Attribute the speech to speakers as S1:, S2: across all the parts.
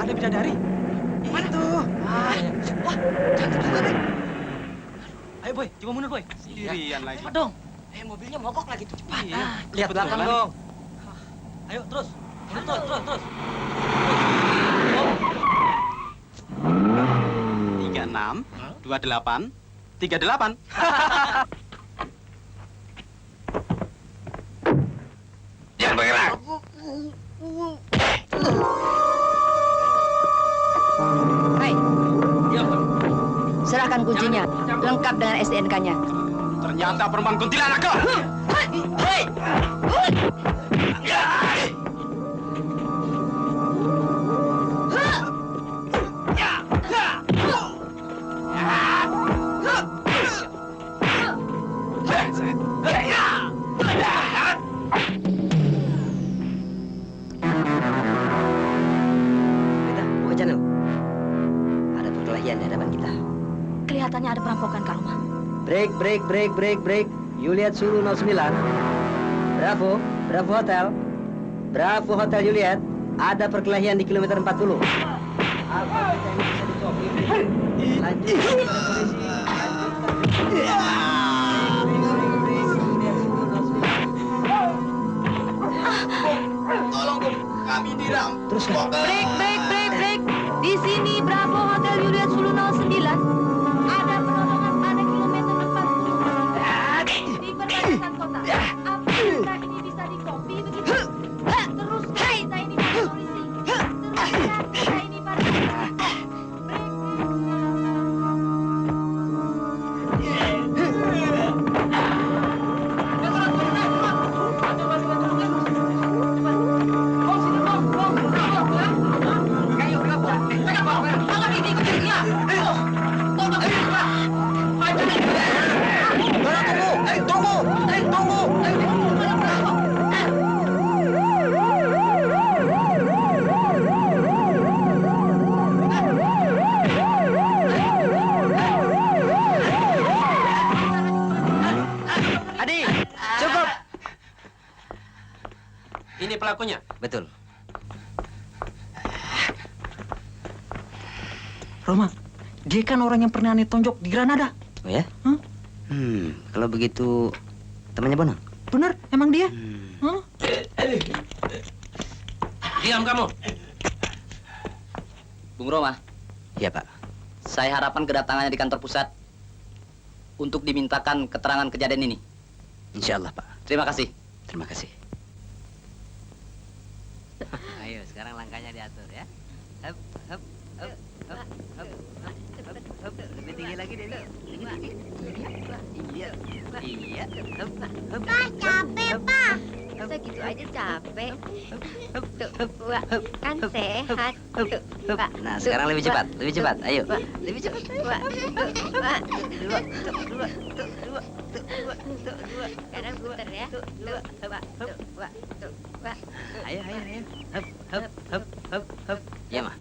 S1: ada bidadari.
S2: Itu.
S1: Wah,
S2: Cantik juga, Bek.
S1: ayo boy, coba mundur boy.
S3: Sendirian lagi.
S1: Cepat dong.
S2: Mobilnya mogok lagi tuh. Cepat.
S1: Iya.
S2: Lihat belakang dong.
S1: Ayo terus, mundur terus.
S3: 36, 28, 38.
S4: Jangan bergerak.
S5: Hai,
S1: Diam boy.
S5: serahkan kuncinya, lengkap dengan STNK-nya.
S3: Ternyata perempuan kuntilanak kau.
S2: Beta, buka channel. Ada perkelahian di hadapan kita.
S5: Kelihatannya ada perampokan, Kak Roma.
S2: Break. Juliet Sulu 09. Bravo Hotel. Bravo Hotel Juliet. Ada perkelahian di kilometer 40. Apa kita ini bisa dicoki? Lanjut kepada polisi.
S4: Tolong, kami diram.
S2: Terus
S5: Break. Di sini Bravo Hotel Juliet Sulu 09. Ada penodongan pada kilometer 40. Di perbatasan kota. Apakah ini bisa dikopi begitu? Teruskan kita ini pada polisi. Teruskan kita ini pada polisi.
S2: Adi, cukup.
S1: Ini pelakunya.
S2: Betul.
S1: Roma, dia kan orang yang pernah aneh tonjok di Granada.
S2: Oh ya?
S1: Hah?
S2: Kalau begitu temannya Bonang.
S1: Bener, emang dia?
S2: Hmm.
S1: Hah? Diam kamu.
S6: Bung Roma,
S2: Iya, Pak.
S6: saya harapan kedatangannya di kantor pusat untuk dimintakan keterangan kejadian ini.
S2: Insya Allah, Pak.
S6: Terima kasih.
S2: Terima kasih. Ayo, sekarang langkahnya diatur ya. Hup. Lebih tinggi lagi deh. Iya.
S5: Pak, capek, Pak. Segitu aja capek. Tuh, kan sehat. Pak.
S2: Nah, sekarang lebih cepat. Ayo. Lebih cepat.
S5: Sekarang puter ya.
S2: Ayo. Hup. Ya, Ma.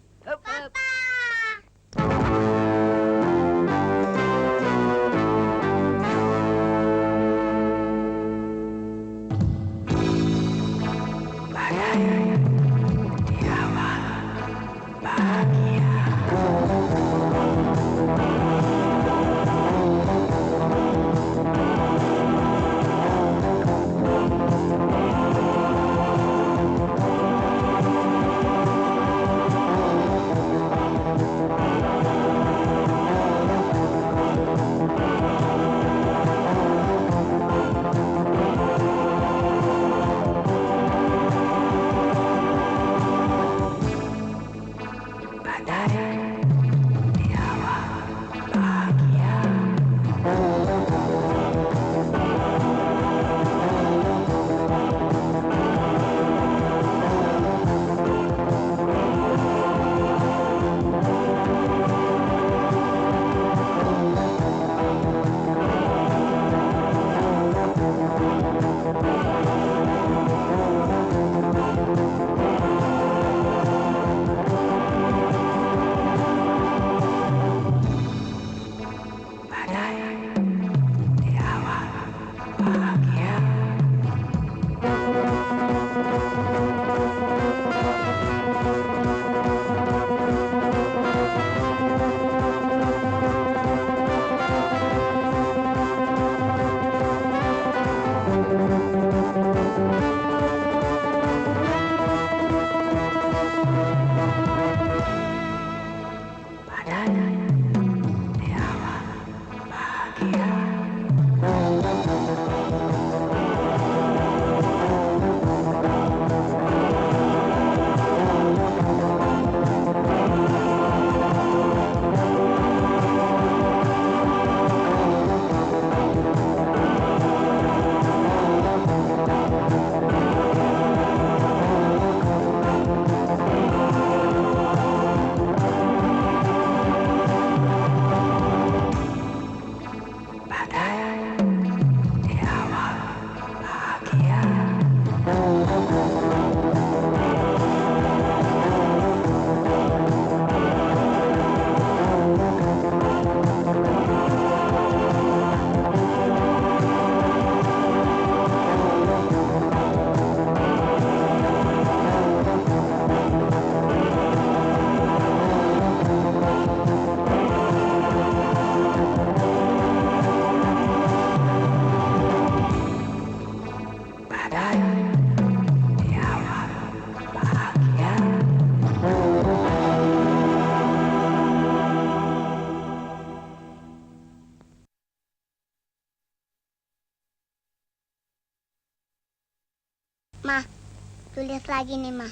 S7: tulis lagi nih, Ma.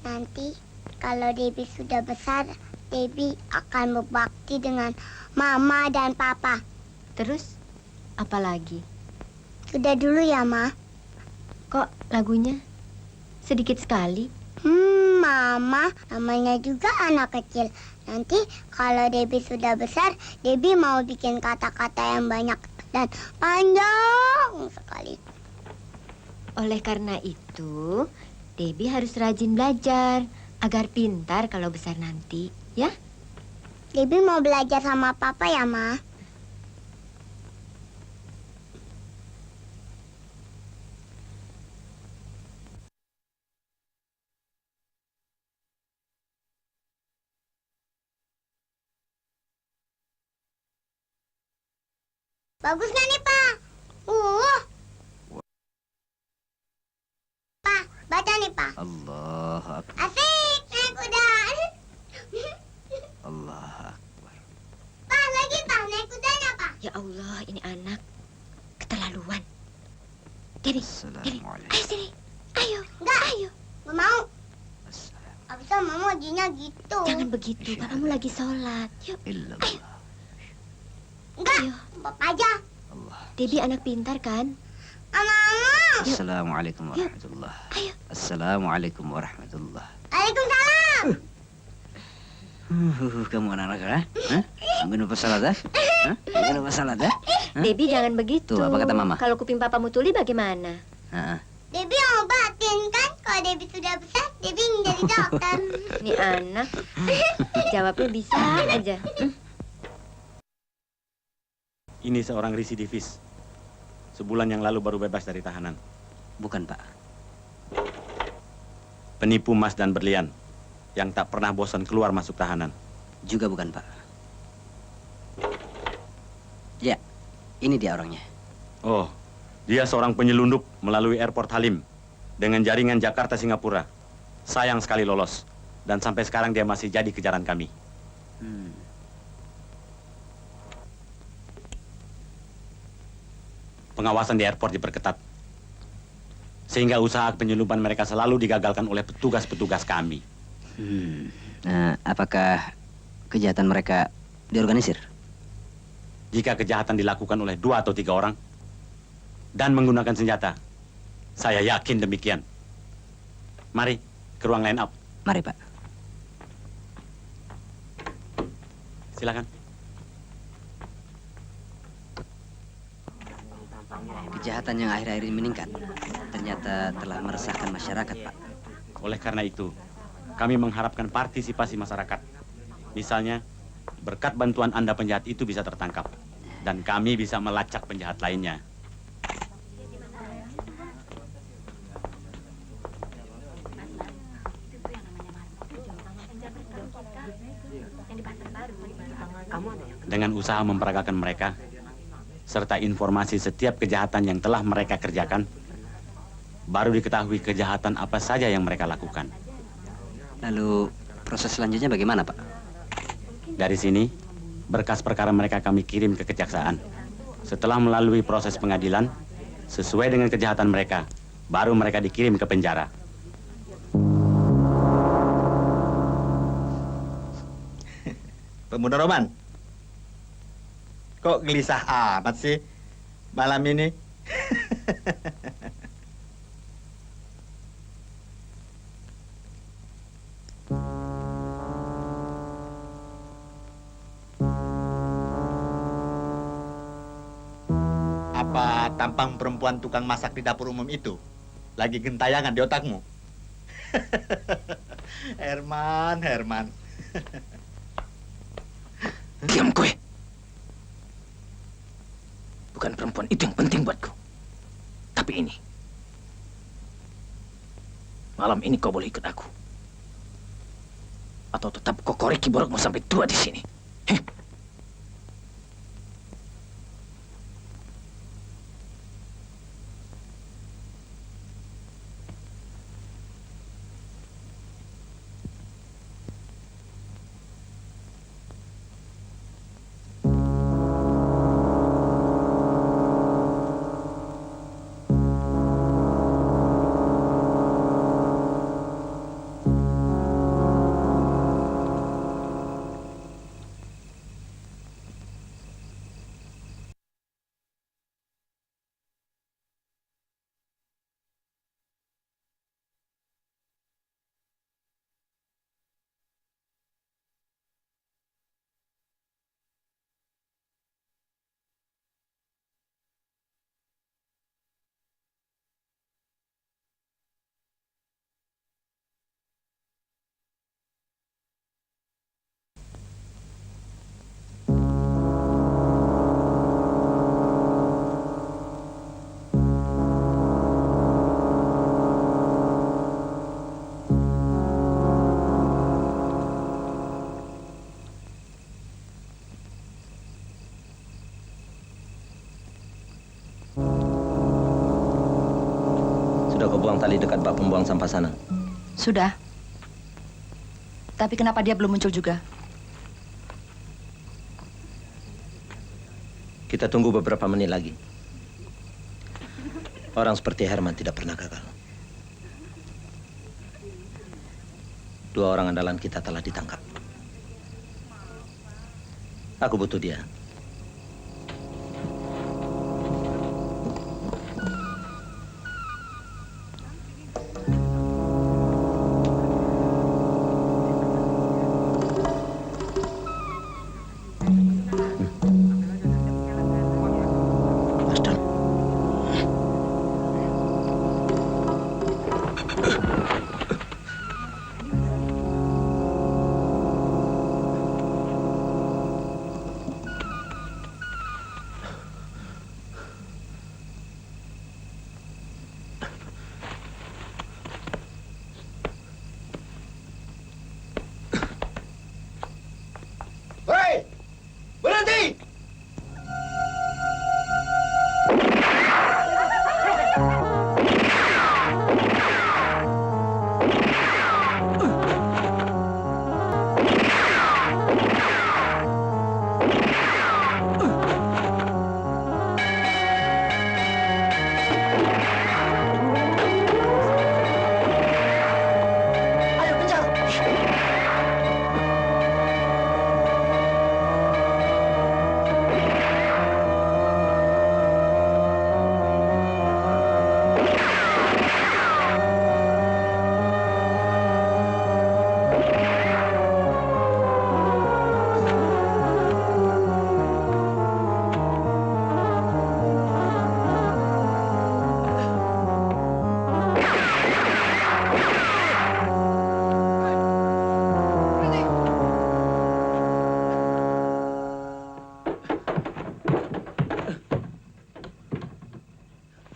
S7: Nanti kalau Debbie sudah besar, Debbie akan berbakti dengan Mama dan Papa.
S5: Terus, apa lagi?
S7: Sudah dulu ya, Ma.
S5: Kok lagunya sedikit sekali?
S7: Mama, namanya juga anak kecil. Nanti kalau Debbie sudah besar, Debbie mau bikin kata-kata yang banyak dan panjang sekali.
S5: Oleh karena itu, Debbie harus rajin belajar agar pintar kalau besar nanti, ya?
S7: Debbie mau belajar sama Papa ya, Ma? Bagus nggak nih, Pak? Pak, baca nih, Pak.
S2: Allah Akbar.
S7: Asik, naik kuda.
S2: Allah Akbar.
S7: Pak, lagi, Pak. Naik kudanya, Pak.
S5: Ya Allah, ini anak keterlaluan. Debbie,
S2: Assalamualaikum.
S5: ayo sini. Ayo,
S7: Enggak.
S5: ayo.
S7: Nggak mau.
S2: Assalamualaikum.
S7: Abisnya Mama wajinya gitu.
S5: Jangan begitu, papamu lagi sholat. Yuk,
S2: Illallah.
S7: Enggak,
S5: ayo.
S7: Bapak aja.
S2: Allah.
S5: Debbie anak pintar kan?
S7: Mama.
S2: Assalamualaikum warahmatullah.
S5: Ayo.
S2: Assalamualaikum warahmatullah.
S7: Waalaikumsalam.
S2: Kamu anak-anak, ha? Mungkin lupa salat, ha? Mungkin lupa salat, ha?
S5: Debbie jangan begitu.
S2: Tuh, apa kata Mama?
S5: Kalau kuping papamu tuli bagaimana?
S7: Debbie yang obatin kan? Kalau Debbie sudah besar, Debbie ingin jadi dokter.
S5: Ini anak jawabnya bisa aja.
S3: Ini seorang residivis. Sebulan yang lalu baru bebas dari tahanan.
S2: Bukan, Pak.
S3: Penipu emas dan berlian yang tak pernah bosan keluar masuk tahanan.
S2: Juga bukan, Pak. Ya, ini dia orangnya.
S3: Oh, dia seorang penyelundup melalui airport Halim dengan jaringan Jakarta-Singapura. Sayang sekali lolos. Dan sampai sekarang dia masih jadi kejaran kami. Pengawasan di airport diperketat. Sehingga usaha penyelundupan mereka selalu digagalkan oleh petugas-petugas kami.
S2: Nah, apakah kejahatan mereka diorganisir?
S3: Jika kejahatan dilakukan oleh 2 atau 3 orang dan menggunakan senjata, saya yakin demikian. Mari ke ruang line up.
S2: Mari, Pak.
S3: Silakan.
S2: Kejahatan yang akhir-akhir ini meningkat ternyata telah meresahkan masyarakat, Pak.
S3: Oleh karena itu, kami mengharapkan partisipasi masyarakat. Misalnya, berkat bantuan Anda penjahat itu bisa tertangkap. Dan kami bisa melacak penjahat lainnya. Dengan usaha memperagakan mereka, serta informasi setiap kejahatan yang telah mereka kerjakan, baru diketahui kejahatan apa saja yang mereka lakukan.
S2: Lalu proses selanjutnya bagaimana, Pak?
S3: Dari sini, berkas perkara mereka kami kirim ke kejaksaan. Setelah melalui proses pengadilan, sesuai dengan kejahatan mereka, baru mereka dikirim ke penjara.
S4: Pemuda Roman, kok gelisah amat sih malam ini? Apa tampang perempuan tukang masak di dapur umum itu lagi gentayangan di otakmu? Herman.
S8: Diam kowe. Bukan perempuan itu yang penting buatku. Tapi ini. Malam ini kau boleh ikut aku. Atau tetap kau koreki borokmu sampai tua di sini. Heh.
S2: kau buang tali dekat bak pembuang sampah sana?
S5: Sudah. Tapi kenapa dia belum muncul juga?
S2: Kita tunggu beberapa menit lagi. Orang seperti Herman tidak pernah gagal. 2 orang andalan kita telah ditangkap. Aku butuh dia. Master.
S4: Hei! Berhenti!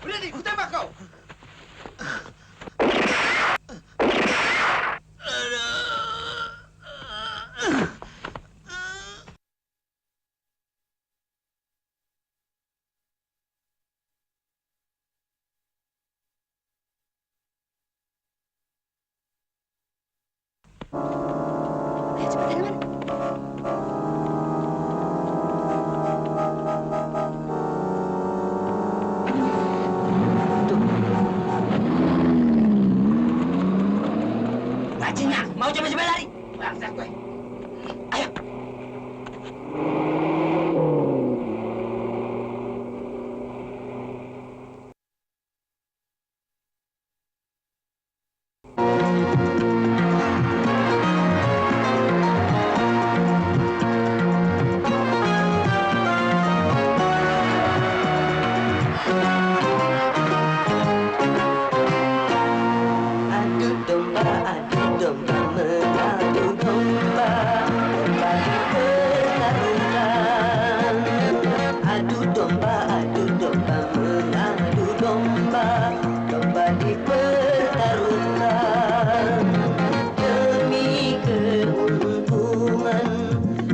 S4: Berhenti, ku tembak kau!
S5: Ayo cepat, Herman.
S8: Bajingan, mau coba-coba lari. Bangsat gue. Ayo.
S2: Adu domba mengadu domba, domba dipertaruhkan. Adu domba mengadu domba, domba dipertaruhkan. Demi keuntungan,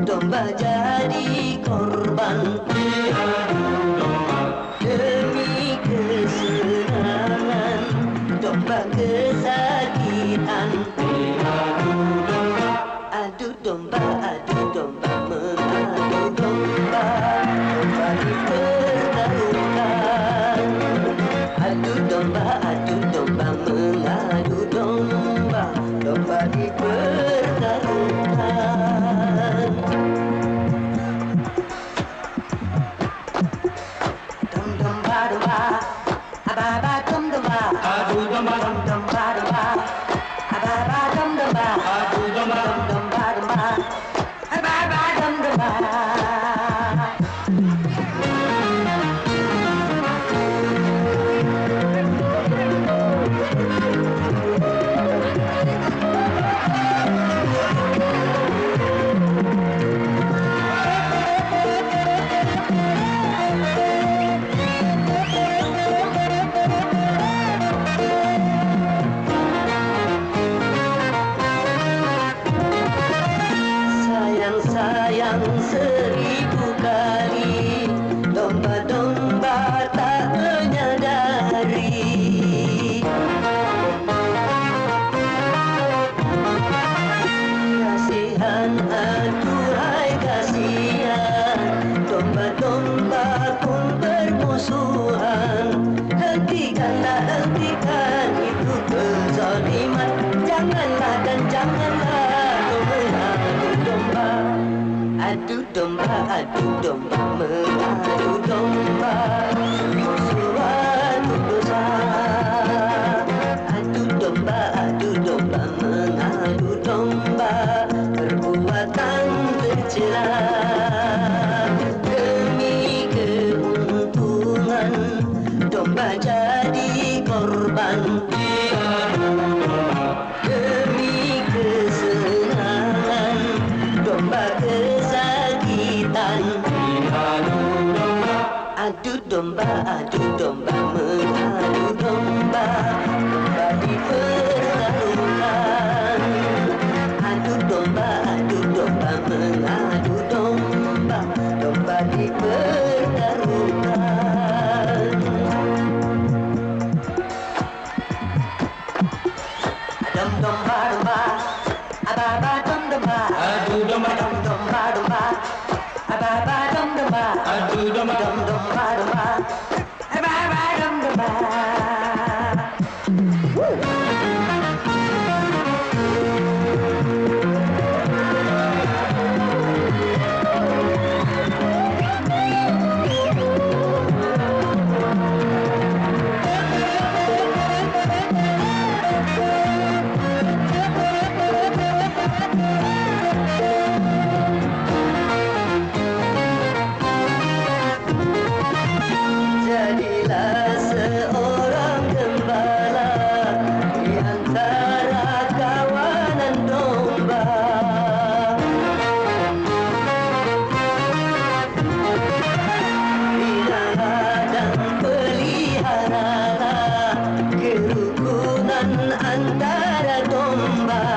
S2: domba jadi korban. Demi kesenangan, domba kesakitan. Adu domba mengadu domba, domba dipertaruhkan. Adu domba mengadu domba, domba dipertaruhkan. Dom domba domba, ababa dom domba. Adu domba domba domba, ababa dom domba. Adu domba domba domba, ababa dom domba. janganlah dan janganlah kau mengadu domba. Adu domba, mengadu domba, suatu dosa. Adu domba, mengadu domba, perbuatan tercela. Demi keuntungan, domba jadi korban. Demi kesenangan, domba kesakitan. Adu domba, mengadu domba, domba dipertaruhkan. Adu domba, mengadu domba, domba dipertaruhkan. Dom domba domba, ababa dom domba, adu domba dom domba domba, ababa dom domba, adu domba dom domba domba, ababa dom domba. Jadilah seorang gembala di antara kawanan domba. Binalah dan peliharalah kerukunan antara domba.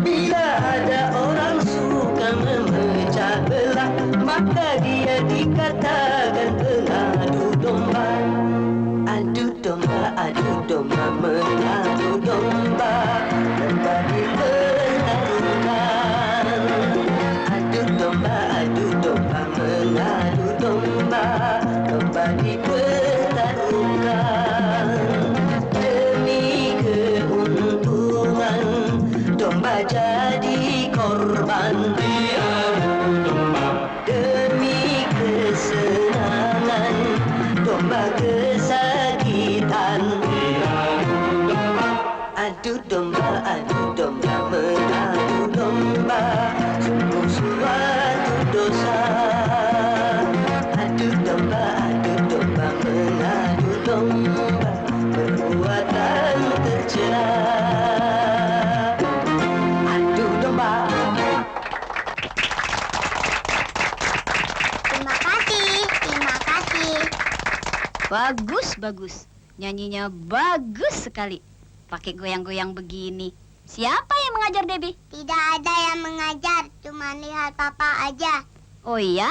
S2: Bila ada orang suka memecah belah, maka dia dikatakan pengadu domba. Adu domba, mengadu domba, domba dipertaruhkan. Adu domba, mengadu domba, domba dipertaruhkan. Demi keuntungan, domba jadi korban. Demi kesenangan, domba kesakitan. Adu domba, mengadu domba, sungguh suatu dosa. Adu domba, mengadu domba, perbuatan tercela. Adu domba.
S7: Terima kasih.
S5: Bagus. Nyanyinya bagus sekali. Pakai goyang-goyang begini. Siapa yang mengajar Debbie?
S7: Tidak ada yang mengajar, cuma lihat papa aja.
S5: Oh iya?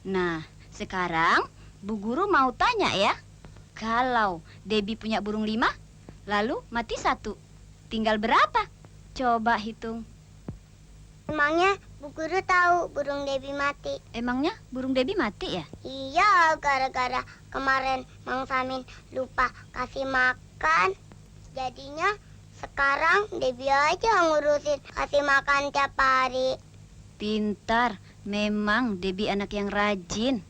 S5: Nah, sekarang Bu Guru mau tanya ya. Kalau Debbie punya burung 5, lalu mati 1, tinggal berapa? Coba hitung.
S7: Emangnya Bu Guru tahu burung Debbie mati?
S5: Emangnya burung Debbie mati ya?
S7: Iya, gara-gara kemarin Mang Samin lupa kasih makan. Jadinya sekarang Debbie aja ngurusin kasih makan tiap hari.
S5: Pintar, memang Debbie anak yang rajin.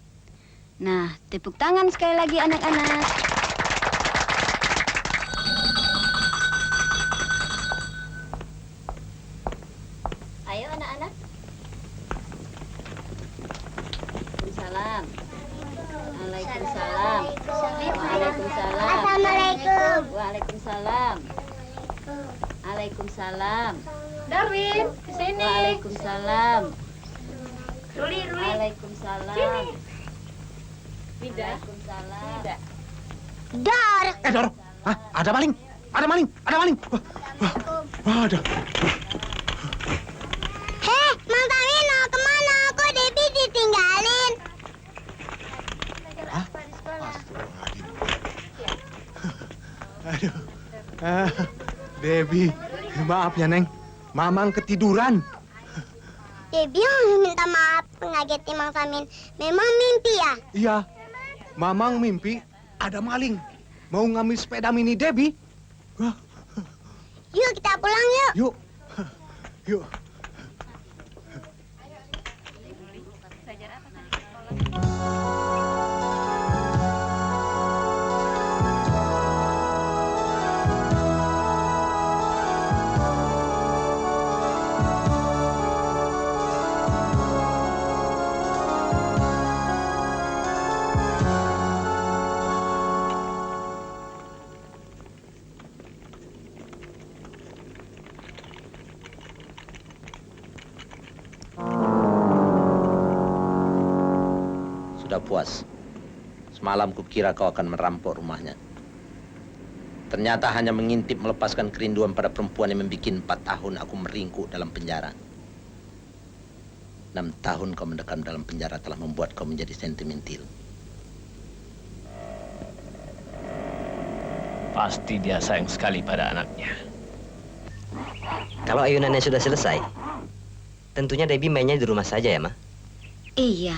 S5: Nah, tepuk tangan sekali lagi anak-anak. Ayo anak-anak. Waalaikumsalam. Waalaikumsalam.
S7: Assalamualaikum.
S5: Waalaikumsalam. Waalaikumsalam.
S9: Darwin, kesini.
S5: Waalaikumsalam.
S9: Ruli.
S5: Waalaikumsalam.
S9: Sini. Vida.
S5: Waalaikumsalam.
S7: Dar.
S1: Dor. Hah? Ada maling. Ada maling. Ada.
S7: Hei, Mang Samin mau kemana? Kok Debbie ditinggalin?
S10: Aduh. Debbie, maaf ya, Neng. Mamang ketiduran.
S7: Debbie yang minta maaf mengagetin Mang Samin. Memang mimpi ya?
S10: Iya. Mamang mimpi ada maling. Mau ngambil sepeda mini Debbie.
S7: Yuk kita pulang yuk.
S10: Yuk. Yuk.
S11: Sudah puas. Semalam kukira kau akan merampok rumahnya. Ternyata hanya mengintip melepaskan kerinduan pada perempuan yang membuat 4 tahun aku meringkuk dalam penjara. 6 tahun kau mendekam dalam penjara telah membuat kau menjadi sentimental.
S12: Pasti dia sayang sekali pada anaknya.
S2: Kalau ayunannya sudah selesai, tentunya Debbie mainnya di rumah saja ya, Ma?
S9: Iya.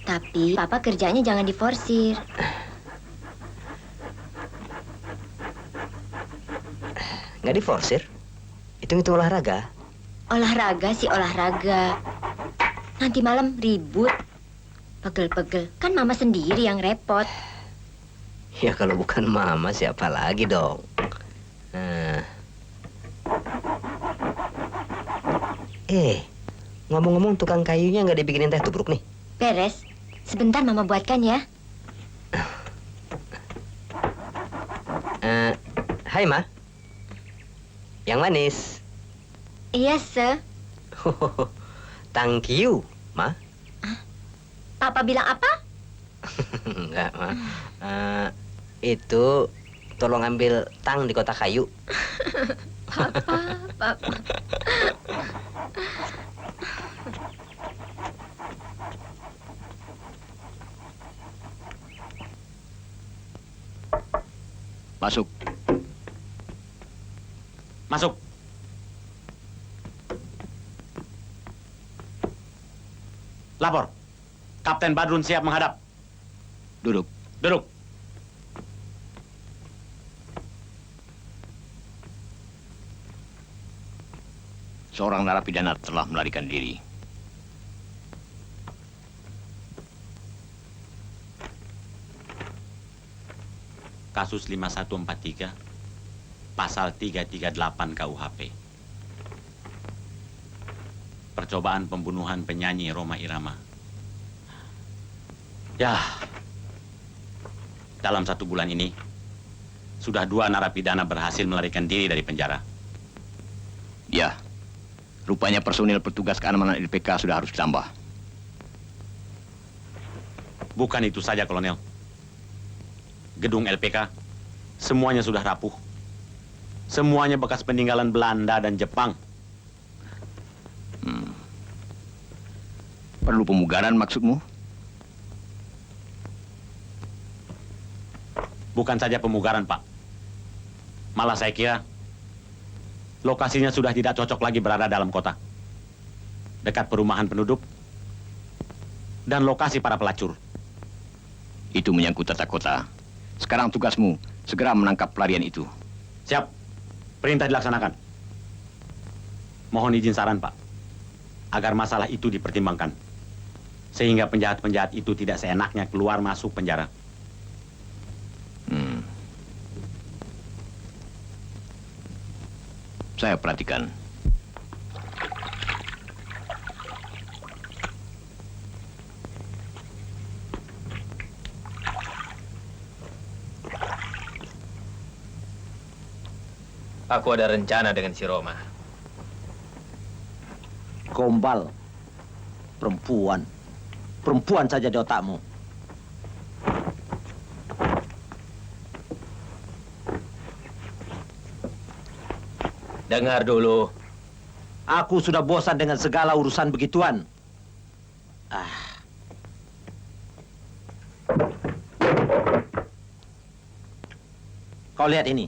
S9: Tapi Papa kerjanya jangan diforsir.
S2: Nggak diforsir? Hitung-hitung olahraga.
S9: Olahraga sih olahraga. Nanti malam ribut. Pegel-pegel. Kan Mama sendiri yang repot.
S2: Ya kalau bukan Mama siapa lagi dong? Ngomong-ngomong tukang kayunya nggak dibikinin teh tubruk nih?
S9: Beres. Sebentar Mama buatkan ya.
S2: Hai, Ma. Yang manis.
S9: Iya, Se.
S2: Thank you, Ma.
S9: Papa bilang apa?
S2: Enggak, Ma. Itu tolong ambil tang di kotak kayu.
S9: Papa.
S12: Masuk.
S3: Masuk. Lapor. Kapten Badrun siap menghadap.
S12: Duduk.
S3: Duduk.
S12: Seorang narapidana telah melarikan diri.
S3: Kasus 5143, pasal 338 KUHP. Percobaan pembunuhan penyanyi Rhoma Irama. Ya, dalam 1 bulan ini, sudah 2 narapidana berhasil melarikan diri dari penjara.
S12: Ya, rupanya personil petugas keamanan LPK sudah harus ditambah.
S3: Bukan itu saja, Kolonel. Gedung LPK, semuanya sudah rapuh. Semuanya bekas peninggalan Belanda dan Jepang.
S12: Perlu pemugaran maksudmu?
S3: Bukan saja pemugaran, Pak. Malah saya kira lokasinya sudah tidak cocok lagi berada dalam kota. Dekat perumahan penduduk dan lokasi para pelacur.
S12: Itu menyangkut tata kota. Sekarang tugasmu segera menangkap pelarian itu.
S3: Siap. Perintah dilaksanakan. Mohon izin saran, Pak. Agar masalah itu dipertimbangkan. Sehingga penjahat-penjahat itu tidak seenaknya keluar masuk penjara.
S12: Saya perhatikan.
S13: Aku ada rencana dengan si Rhoma.
S11: Gombal. Perempuan. Perempuan saja di otakmu.
S13: Dengar dulu.
S11: Aku sudah bosan dengan segala urusan begituan. Kau lihat ini.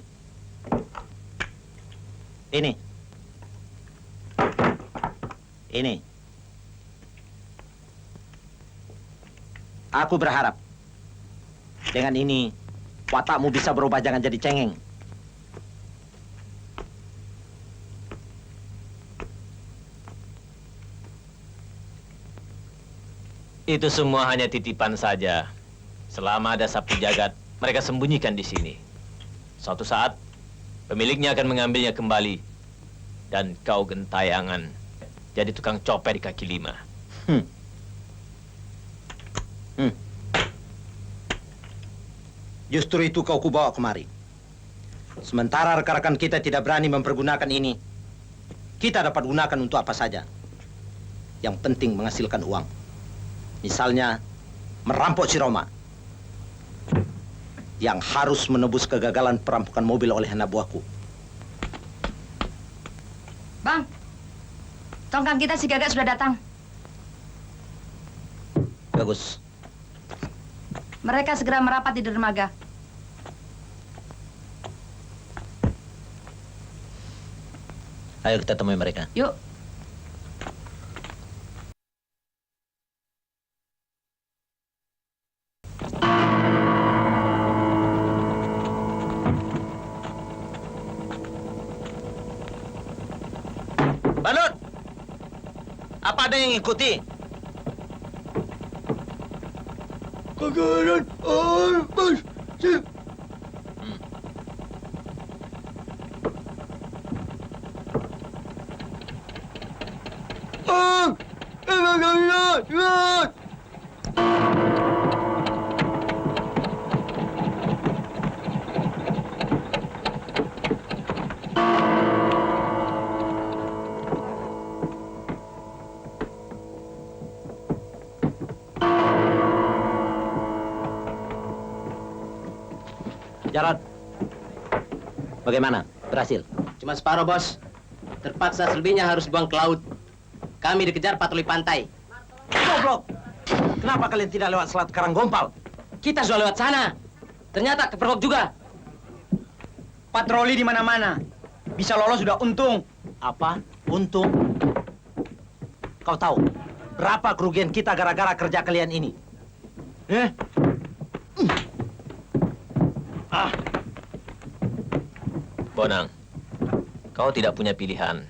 S11: Ini. Aku berharap dengan ini watakmu bisa berubah, jangan jadi cengeng.
S13: Itu semua hanya titipan saja. Selama ada sapi jagat, mereka sembunyikan di sini. Suatu saat, pemiliknya akan mengambilnya kembali. Dan kau gentayangan jadi tukang copet di kaki lima.
S11: Justru itu kau kubawa kemari. Sementara rekan-rekan kita tidak berani mempergunakan ini, kita dapat gunakan untuk apa saja. Yang penting menghasilkan uang. Misalnya, merampok si Roma. Yang harus menebus kegagalan perampokan mobil oleh anak buahku.
S5: Bang, tongkang kita si Gagak sudah datang.
S11: Bagus.
S5: Mereka segera merapat di dermaga.
S11: Ayo kita temui mereka.
S5: Yuk.
S11: Balut! Apa ada yang ikuti?
S10: Kagaran Albas.
S11: Jarod, bagaimana? Berhasil?
S6: Cuma separuh, bos. Terpaksa selebihnya harus buang ke laut. Kami dikejar patroli pantai.
S11: Goblok! Kenapa kalian tidak lewat Selat Karanggompal?
S6: Kita sudah lewat sana. Ternyata kepergok juga.
S2: Patroli di mana-mana. Bisa lolos sudah untung.
S11: Apa? Untung? Kau tahu berapa kerugian kita gara-gara kerja kalian ini?
S13: Bonang, kau tidak punya pilihan.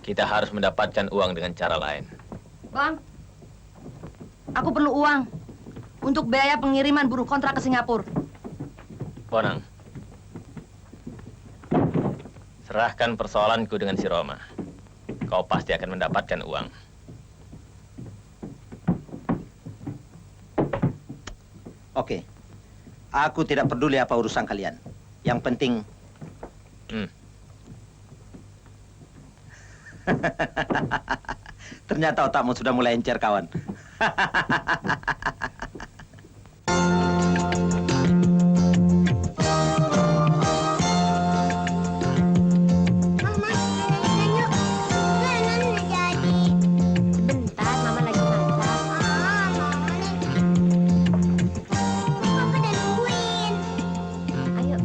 S13: Kita harus mendapatkan uang dengan cara lain.
S5: Bang, aku perlu uang untuk biaya pengiriman buruh kontrak ke Singapura.
S13: Bonang, serahkan persoalanku dengan si Roma. Kau pasti akan mendapatkan uang.
S11: Oke. Aku tidak peduli apa urusan kalian. Yang penting... Ternyata otakmu sudah mulai encer, kawan.
S9: Bentar, Mama lagi masak. Ayo.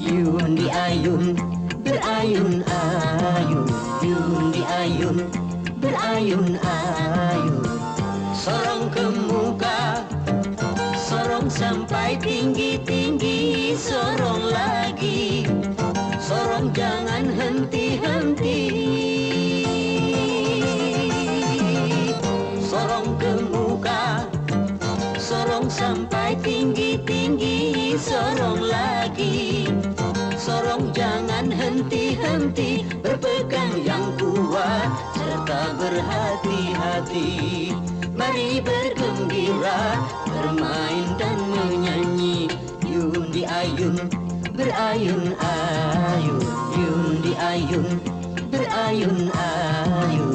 S2: Yundi ayun, berayun-ayun. Yundi ayun, berayun-ayun. Sorong ke muka, sorong sampai tinggi-tinggi. Sorong lagi, sorong jangan henti-henti. Sorong ke muka, sorong sampai tinggi-tinggi. Sorong lagi, sorong jangan henti-henti. Berpegang yang kuat serta berhati-hati. Mari bergembira, bermain dan menyanyi. Yundi ayun, berayun-ayun. Yundi ayun, berayun-ayun.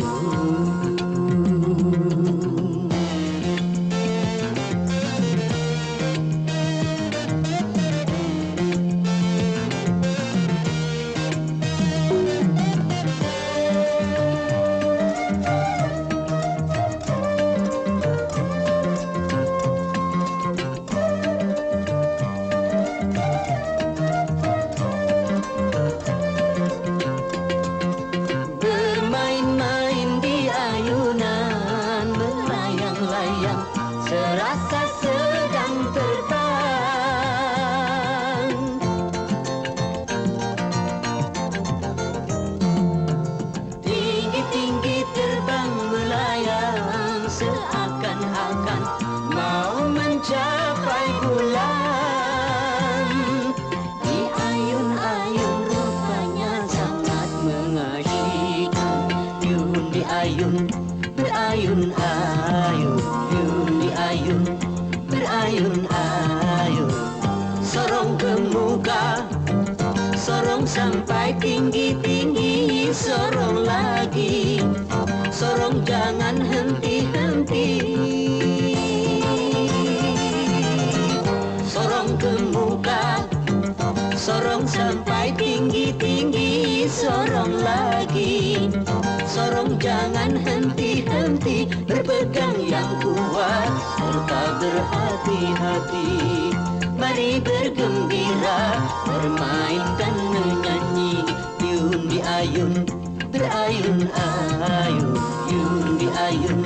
S2: ayun, berayun ayun, yun di ayun, berayun ayun. Sorong ke muka, sorong sampai tinggi-tinggi, sorong lagi, sorong jangan henti-henti. Sorong ke muka, sorong sampai tinggi-tinggi, sorong lagi, sorong jangan henti-henti, berpegang yang kuat serta berhati-hati. Mari bergembira, bermain dan menyanyi, yun di ayun, berayun ayun, yun di ayun,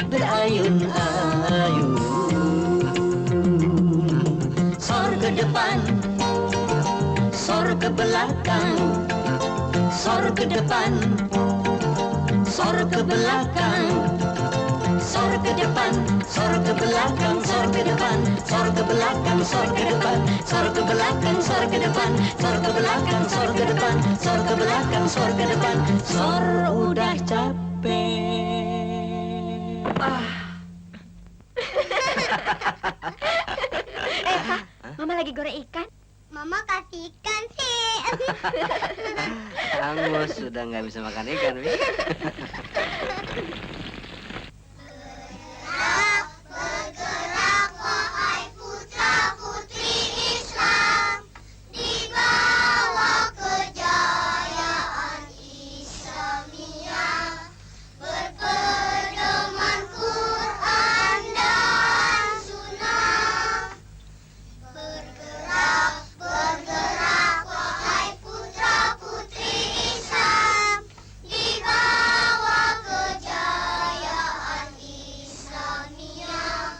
S2: berayun ayun. Sor ke depan, sor ke belakang, sor ke depan, sor ke belakang, sor ke depan, sor ke belakang, sor ke depan, sor ke belakang, sor ke depan, sor ke belakang, sor ke depan, sor ke belakang, sor ke depan, sor ke belakang, sor ke depan. Sor udah capek.
S9: Mama lagi goreng ikan.
S7: Mama kasih ikan sih.
S2: Kamu sudah nggak bisa makan ikan, Wi.
S7: Bergerak, wahai putra-putri Islam, dibawa kejayaan Islamiyah, berpedoman Quran dan Sunnah. Bergerak, bergerak, wahai putra-putri Islam, dibawa kejayaan Islamiyah,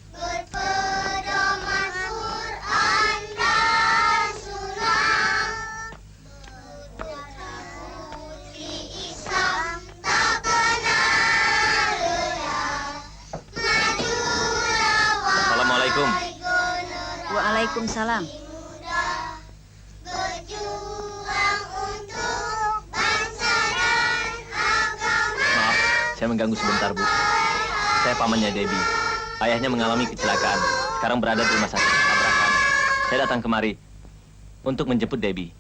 S7: berpedoman Quran dan Sunnah. Putra-putri Islam tak kenal lelah, majulah
S13: Assalamualaikum.
S9: Waalaikumsalam.
S7: berjuang untuk bangsa dan agama.
S13: Maaf, saya mengganggu sebentar, Bu. Saya pamannya Debbie. Ayahnya mengalami kecelakaan. Sekarang berada di rumah sakit tabrakan. Saya datang kemari untuk menjemput Debbie.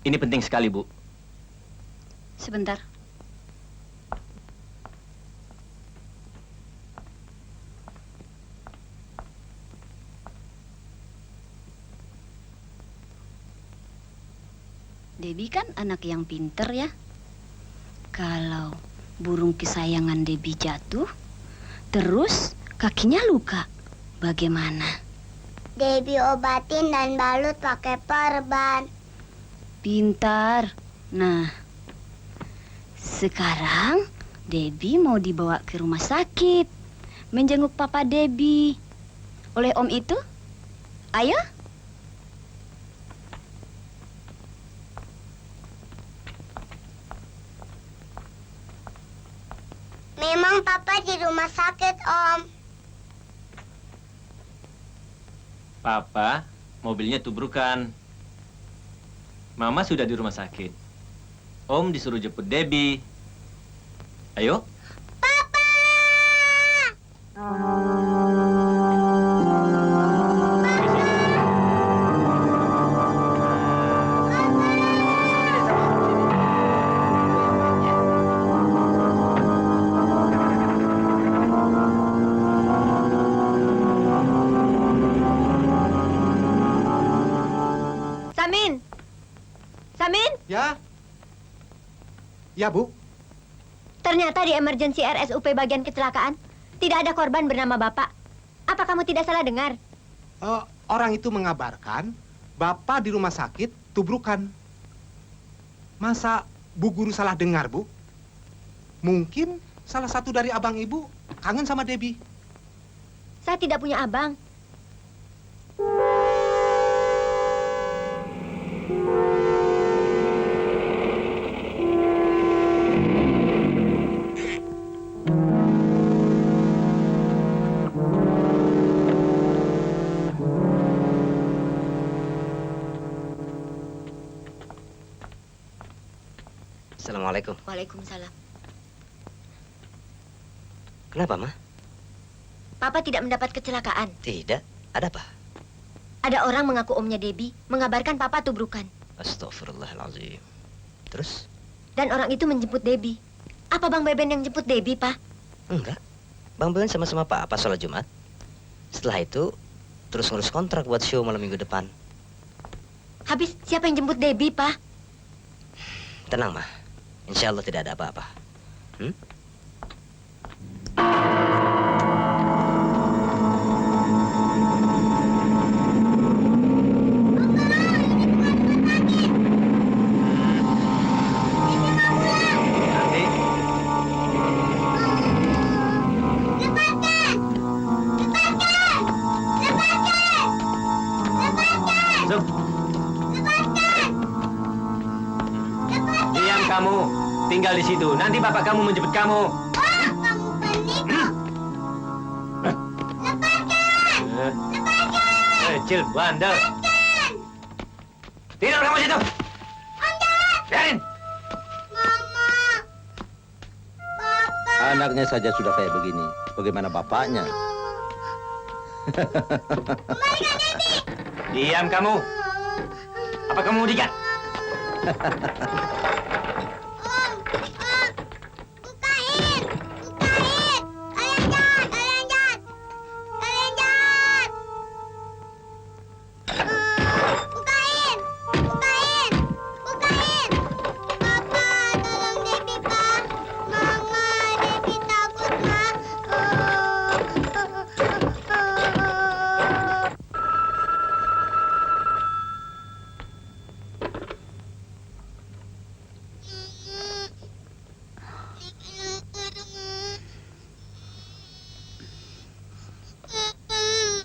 S13: Ini penting sekali, Bu.
S9: Sebentar. Debbie kan anak yang pinter ya. Kalau burung kesayangan Debbie jatuh, terus kakinya luka, bagaimana?
S7: Debbie obatin dan balut pakai perban.
S9: Pintar. Nah, sekarang Debbie mau dibawa ke rumah sakit, menjenguk papa Debbie. Oleh om itu? Ayo.
S7: Memang papa di rumah sakit, Om.
S13: Papa, mobilnya tubrukan. Mama sudah di rumah sakit. Om disuruh jemput Debbie. Ayo.
S9: Samin! Samin!
S10: Ya? Ya, Bu.
S9: Ternyata di emergency RSUP bagian kecelakaan tidak ada korban bernama Bapak. Apa kamu tidak salah dengar?
S10: Orang itu mengabarkan Bapak di rumah sakit tubrukan. Masa Bu Guru salah dengar, Bu? Mungkin salah satu dari abang Ibu kangen sama Debbie.
S9: Saya tidak punya abang.
S2: Assalamualaikum.
S9: Waalaikumsalam.
S2: Kenapa, Ma?
S9: Papa tidak mendapat kecelakaan.
S2: Tidak. Ada apa?
S9: Ada orang mengaku omnya Debbie mengabarkan Papa tubrukan.
S2: Astagfirullahaladzim. Terus?
S9: Dan orang itu menjemput Debbie. Apa Bang Beben yang jemput Debbie, Pak?
S2: Enggak. Bang Belen sama-sama Papa sholat Jumat. Setelah itu, terus ngurus kontrak buat show malam minggu depan.
S9: Habis siapa yang jemput Debbie, Pak?
S2: Tenang, Ma. Insya Allah tidak ada apa-apa.
S13: Diam kamu. Tinggal di situ. Nanti bapak kamu menjemput kamu.
S7: Kamu penipu.
S13: Kecil, bandel. Tidur kamu situ. Biarin.
S11: Anaknya saja sudah kayak begini. Bagaimana bapaknya?
S13: Diam kamu. Apa kamu mau dikat?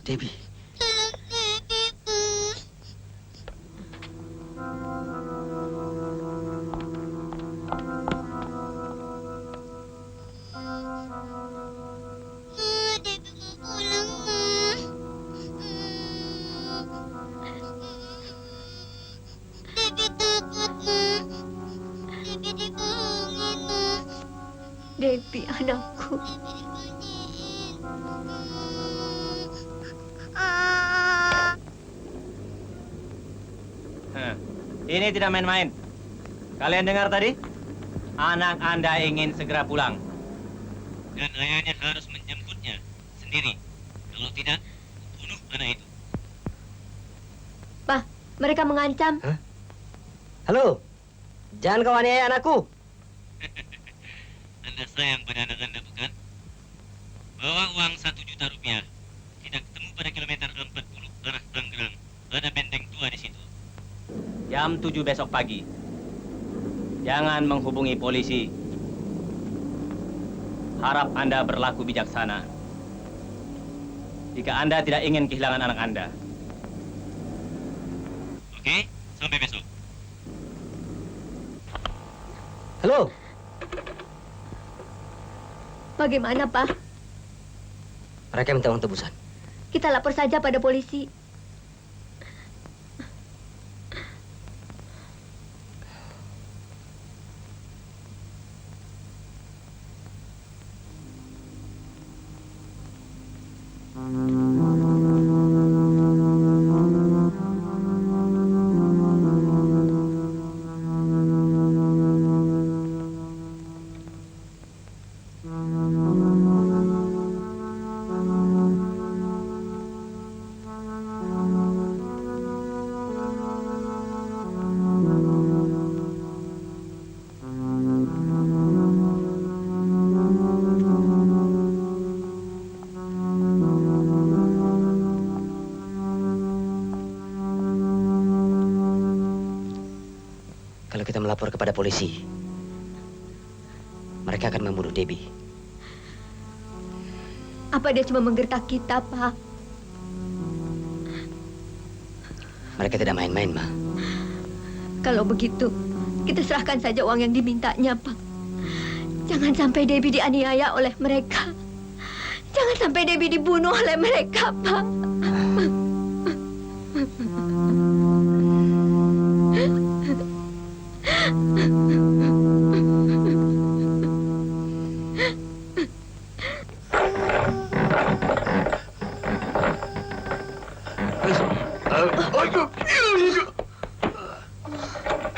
S2: Debbie.
S9: Debbie, anakku.
S13: Ini tidak main-main. Kalian dengar tadi? Anak Anda ingin segera pulang. Dan ayahnya harus menjemputnya sendiri. Kalau tidak, bunuh anak itu.
S9: Pak, mereka mengancam.
S2: Halo. Jangan kau aniaya anakku.
S13: Anda sayang pada anak Anda, bukan? Bawa uang 1 juta rupiah. Tidak ketemu pada kilometer 40 arah Tangerang. Ada benteng tua di situ. Jam 7 besok pagi. Jangan menghubungi polisi. Harap Anda berlaku bijaksana. Jika Anda tidak ingin kehilangan anak Anda. Oke, sampai besok.
S2: Halo.
S9: Bagaimana, Pak?
S2: Mereka minta uang tebusan.
S9: Kita lapor saja pada polisi.
S2: Kalau kita melapor kepada polisi, mereka akan membunuh Debbie.
S9: Apa dia cuma menggertak kita, Pak?
S2: Mereka tidak main-main, Ma.
S9: Kalau begitu, kita serahkan saja uang yang dimintanya, Pak. Jangan sampai Debbie dianiaya oleh mereka. Jangan sampai Debbie dibunuh oleh mereka, Pak.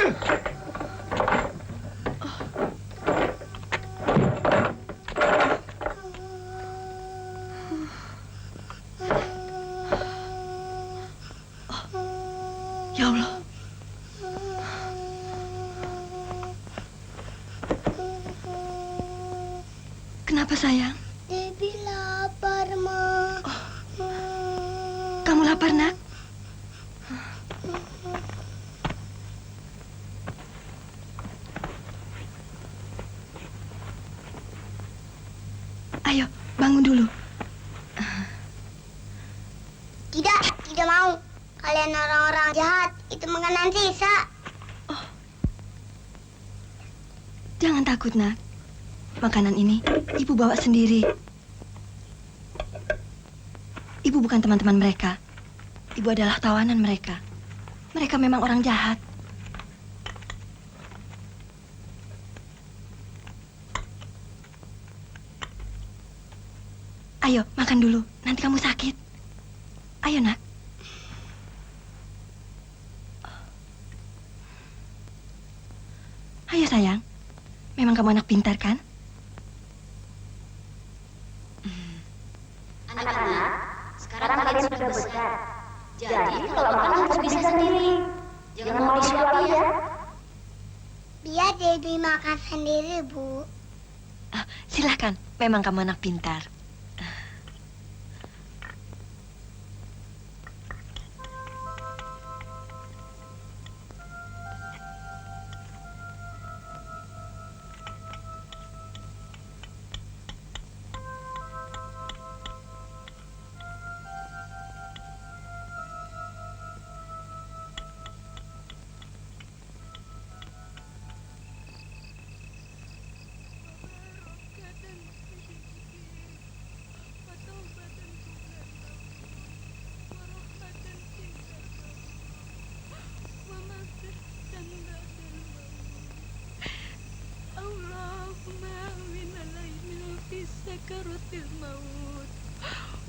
S9: Ya Allah. Kenapa sayang?
S7: Debbie lapar, Ma.
S9: Kamu lapar, nak? Ayo, bangun dulu.
S7: Tidak, tidak mau. Kalian orang-orang jahat. Itu makanan sisa.
S9: Jangan takut, nak. Makanan ini ibu bawa sendiri. Ibu bukan teman-teman mereka. Ibu adalah tawanan mereka. Mereka memang orang jahat. Ayo, makan dulu. Nanti kamu sakit. Ayo, nak. Ayo, sayang. Memang kamu anak pintar, kan?
S5: Anak-anak, sekarang kalian sudah besar. Jadi kalau makan harus bisa sendiri. Jangan mau disuapi ya.
S7: Biar Debbie makan sendiri, Bu.
S9: Silahkan. Memang kamu anak pintar.
S14: sakaratil maut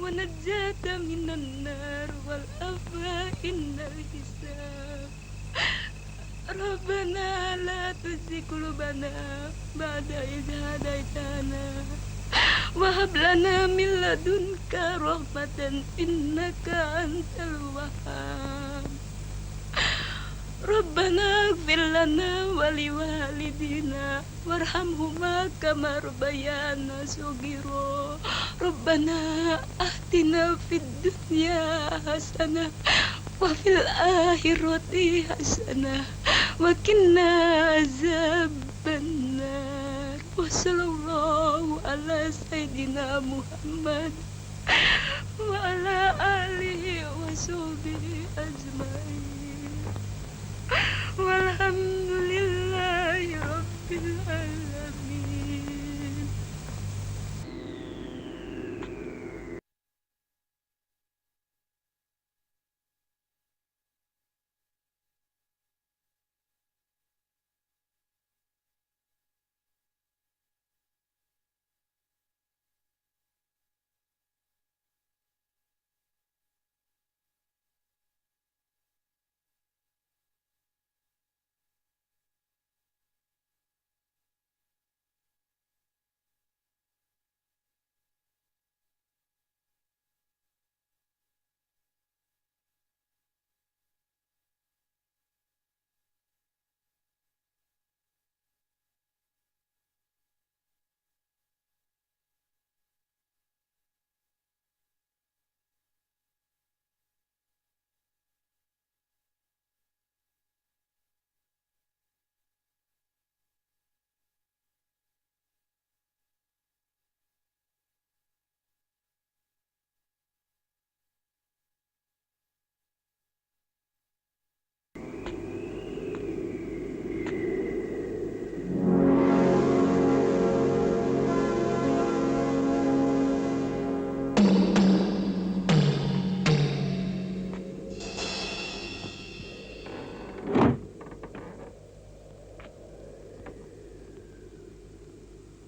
S14: wa najata minan nar wal innal hisab. Rabbana la tuzigh qulubana ba'da idh hadaitana wa hab lana min ladunka rahmatan innaka antal wahhab. Rabbana ighfir lana wa liwalidina warhamhuma kama rabbayana shaghira. Rabbana atina fid dunya hasanah wa fil akhirati hasanah wa qina azabannar. Wa sallallahu ala sayyidina Muhammad wa ala alihi wa sahbihi ajmain. Walhamdulillahi Rabbil Alamin.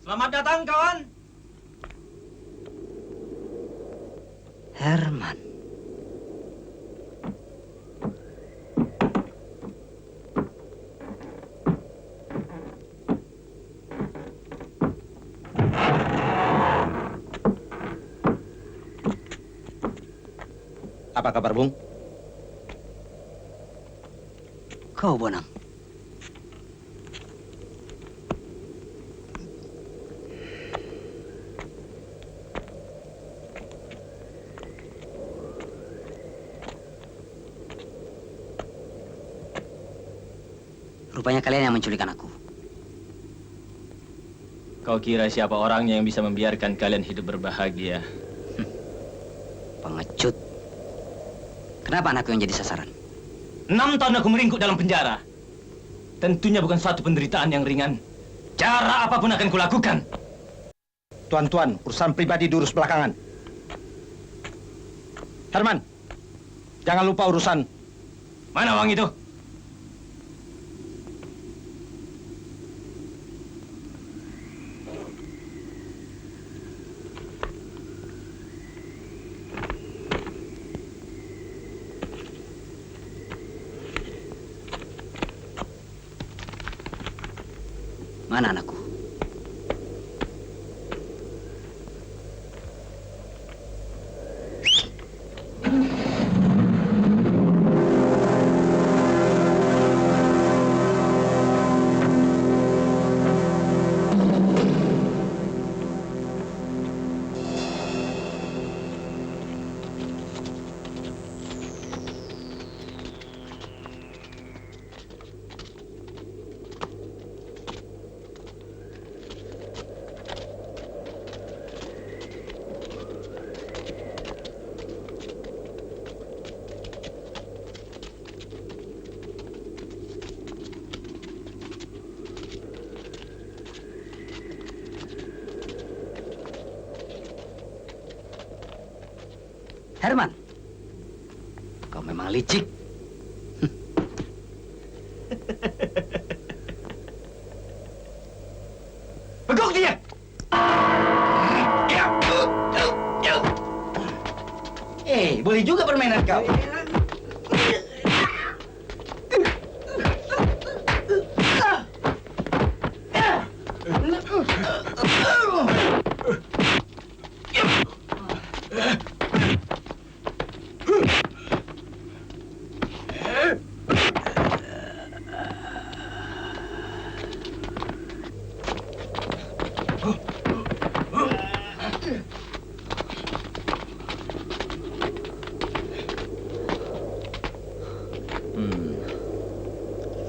S8: Selamat datang, kawan.
S2: Herman.
S11: Apa kabar, Bung?
S6: Kau, Bonang. Rupanya kalian yang menculik anakku.
S13: Kau kira siapa orangnya yang bisa membiarkan kalian hidup berbahagia?
S6: Pengecut. Kenapa anakku yang jadi sasaran?
S13: 6 tahun aku meringkuk dalam penjara. Tentunya bukan suatu penderitaan yang ringan. Cara apapun akan kulakukan.
S11: Tuan-tuan, urusan pribadi diurus belakangan. Herman, jangan lupa urusan.
S13: Mana uang itu?
S6: Mana anakku? Herman, kau memang licik.
S13: Beguk dia!
S6: Boleh juga permainan kau.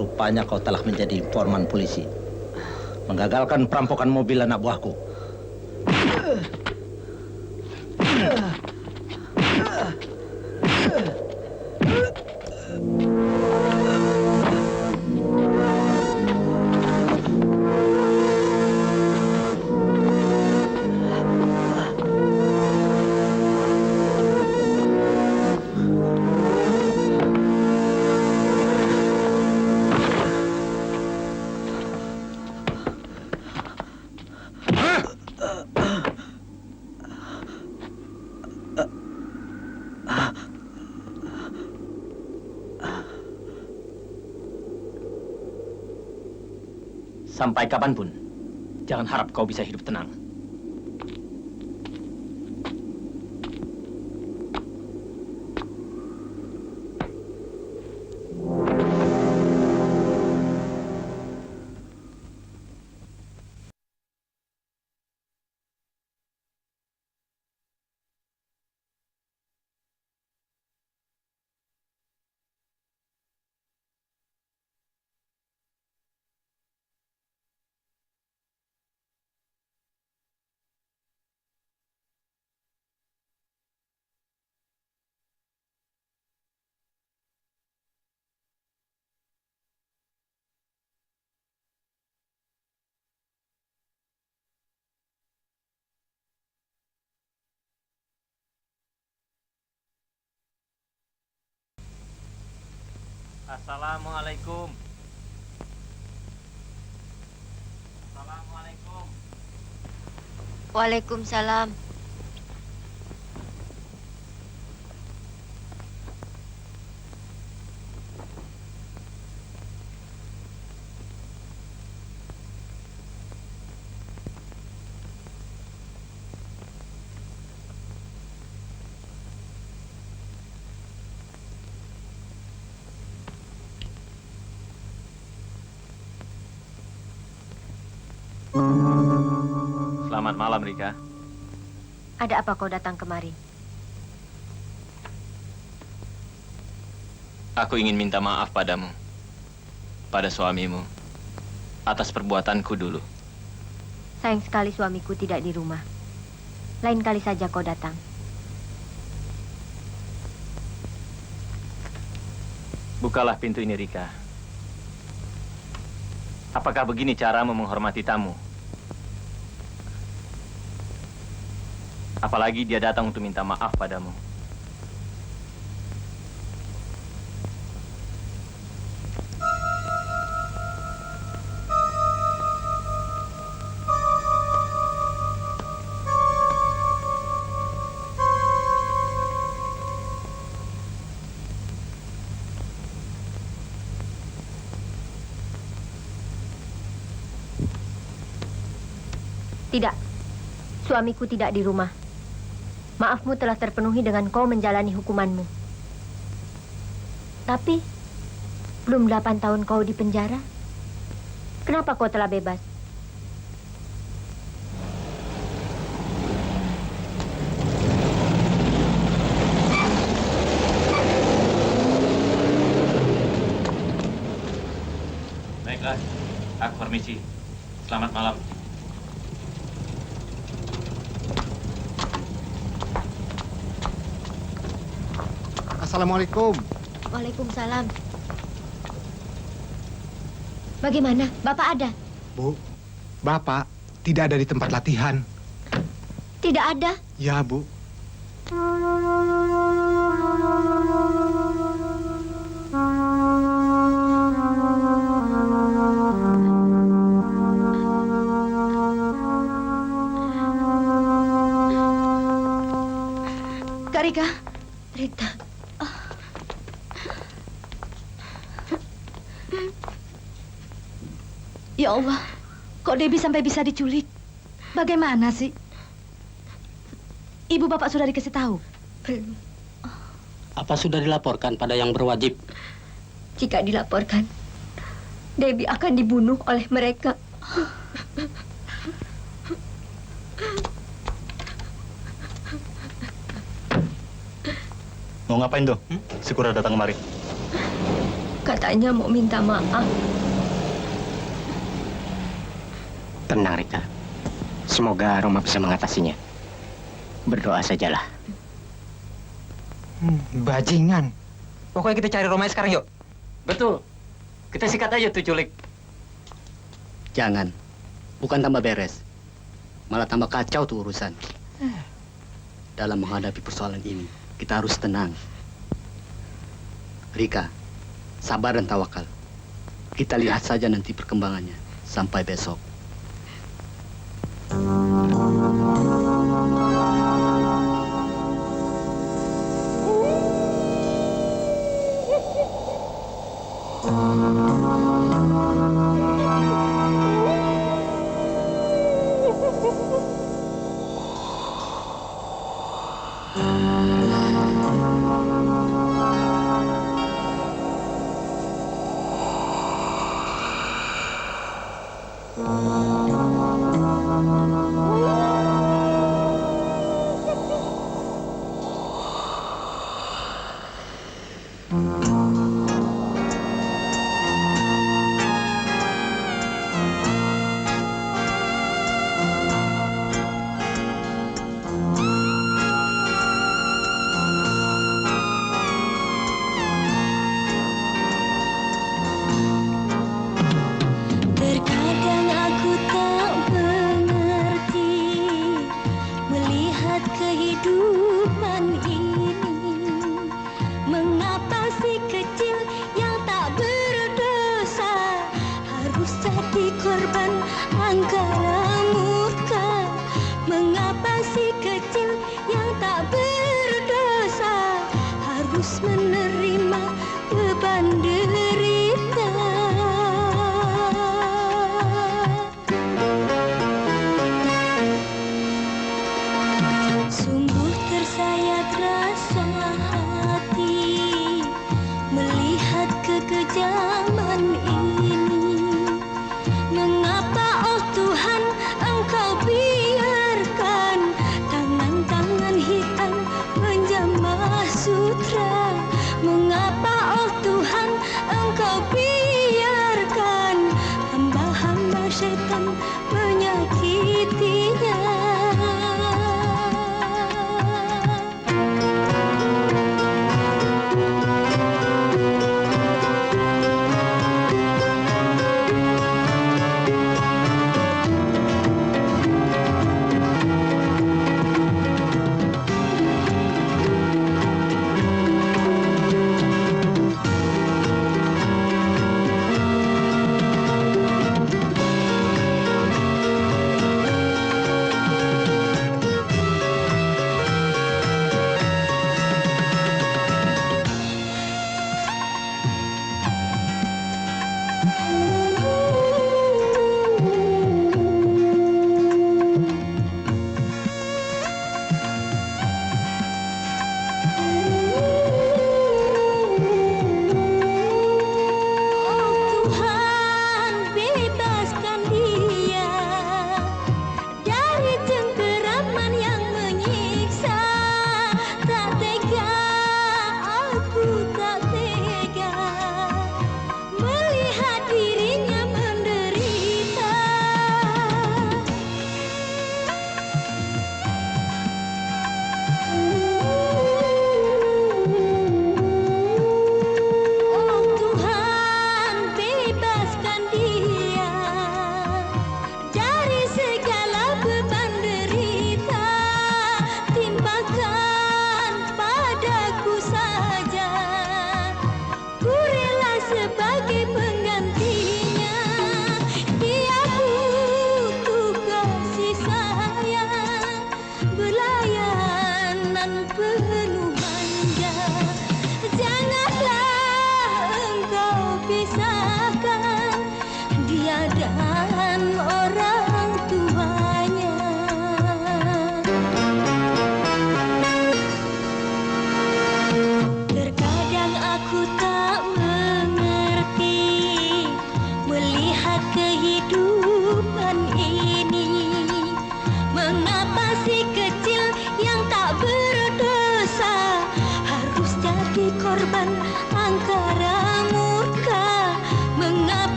S11: Rupanya kau telah menjadi informan polisi. Menggagalkan perampokan mobil anak buahku.
S13: Sampai kapanpun, jangan harap kau bisa hidup tenang. Assalamualaikum. Assalamualaikum.
S9: Waalaikumsalam.
S13: Selamat malam, Rika.
S9: Ada apa kau datang kemari?
S13: Aku ingin minta maaf padamu, pada suamimu, atas perbuatanku dulu.
S9: Sayang sekali suamiku tidak di rumah. Lain kali saja kau datang.
S13: Bukalah pintu ini, Rika. Apakah begini caramu menghormati tamu? Apalagi dia datang untuk minta maaf padamu.
S9: Tidak, suamiku tidak di rumah. Maafmu telah terpenuhi dengan kau menjalani hukumanmu. Tapi, belum 8 tahun kau di penjara. Kenapa kau telah bebas?
S13: Baiklah, aku permisi. Selamat malam.
S10: Assalamualaikum.
S9: Waalaikumsalam. Bagaimana? Bapak ada?
S10: Bu, Bapak tidak ada di tempat latihan.
S9: Tidak ada?
S10: Ya, Bu.
S5: Kak Rika.
S9: Rita.
S5: Ya Allah, kok Debbie sampai bisa diculik? Bagaimana sih? Ibu bapak sudah dikasih tahu?
S9: Belum.
S6: Apa sudah dilaporkan pada yang berwajib?
S9: Jika dilaporkan, Debbie akan dibunuh oleh mereka.
S15: Mau ngapain tuh? Si Kura datang kemari.
S9: Katanya mau minta maaf.
S16: Tenang, Rika. Semoga Roma bisa mengatasinya. Berdoa sajalah.
S1: Bajingan. Pokoknya kita cari Roma sekarang, yuk.
S6: Betul. Kita sikat aja tuh culik. Jangan. Bukan tambah beres. Malah tambah kacau tuh urusan. Dalam menghadapi persoalan ini, kita harus tenang. Rika, sabar dan tawakal. Kita lihat saja nanti perkembangannya. Sampai besok.
S14: Terkadang aku tak mengerti melihat kehidupan ini. Mengapa si kecil yang tak berdosa harus jadi korban angkara murka? Mengapa si kecil yang tak berdosa harus menerima beban derita? Sungguh tersayat rasa hati melihat kekejaman ini. Mengapa oh Tuhan syaitan menyakitinya.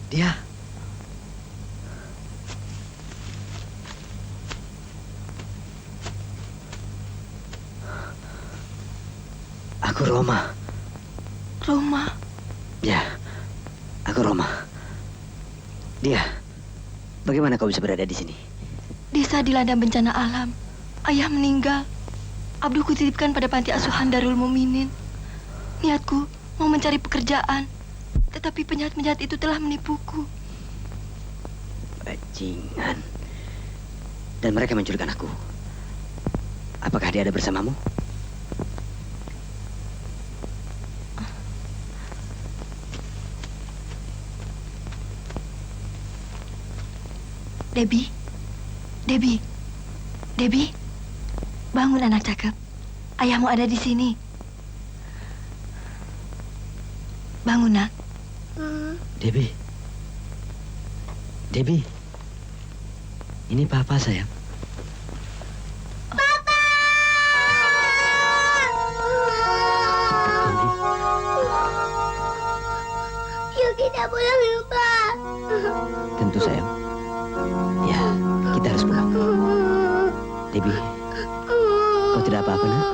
S2: Dia. Aku Roma.
S9: Roma?
S2: Ya, aku Roma. Dia, bagaimana kau bisa berada di sini?
S9: Desa dilanda bencana alam. Ayah meninggal. Abdul kutitipkan pada panti asuhan Darul Muminin. Niatku mau mencari pekerjaan. Tetapi penjahat-penjahat itu telah menipuku.
S2: Bajingan. Dan mereka menculikkan aku. Apakah dia ada bersamamu?
S9: Debbie, Debbie, Debbie, bangun anak cakep. Ayahmu ada di sini. Bangun nak.
S2: Debbie, Debbie, ini Papa sayang.
S7: Papa! Yuk kita pulang yuk Pak.
S2: Tentu sayang. Ya. Debbie, kau tidak apa-apa, nak?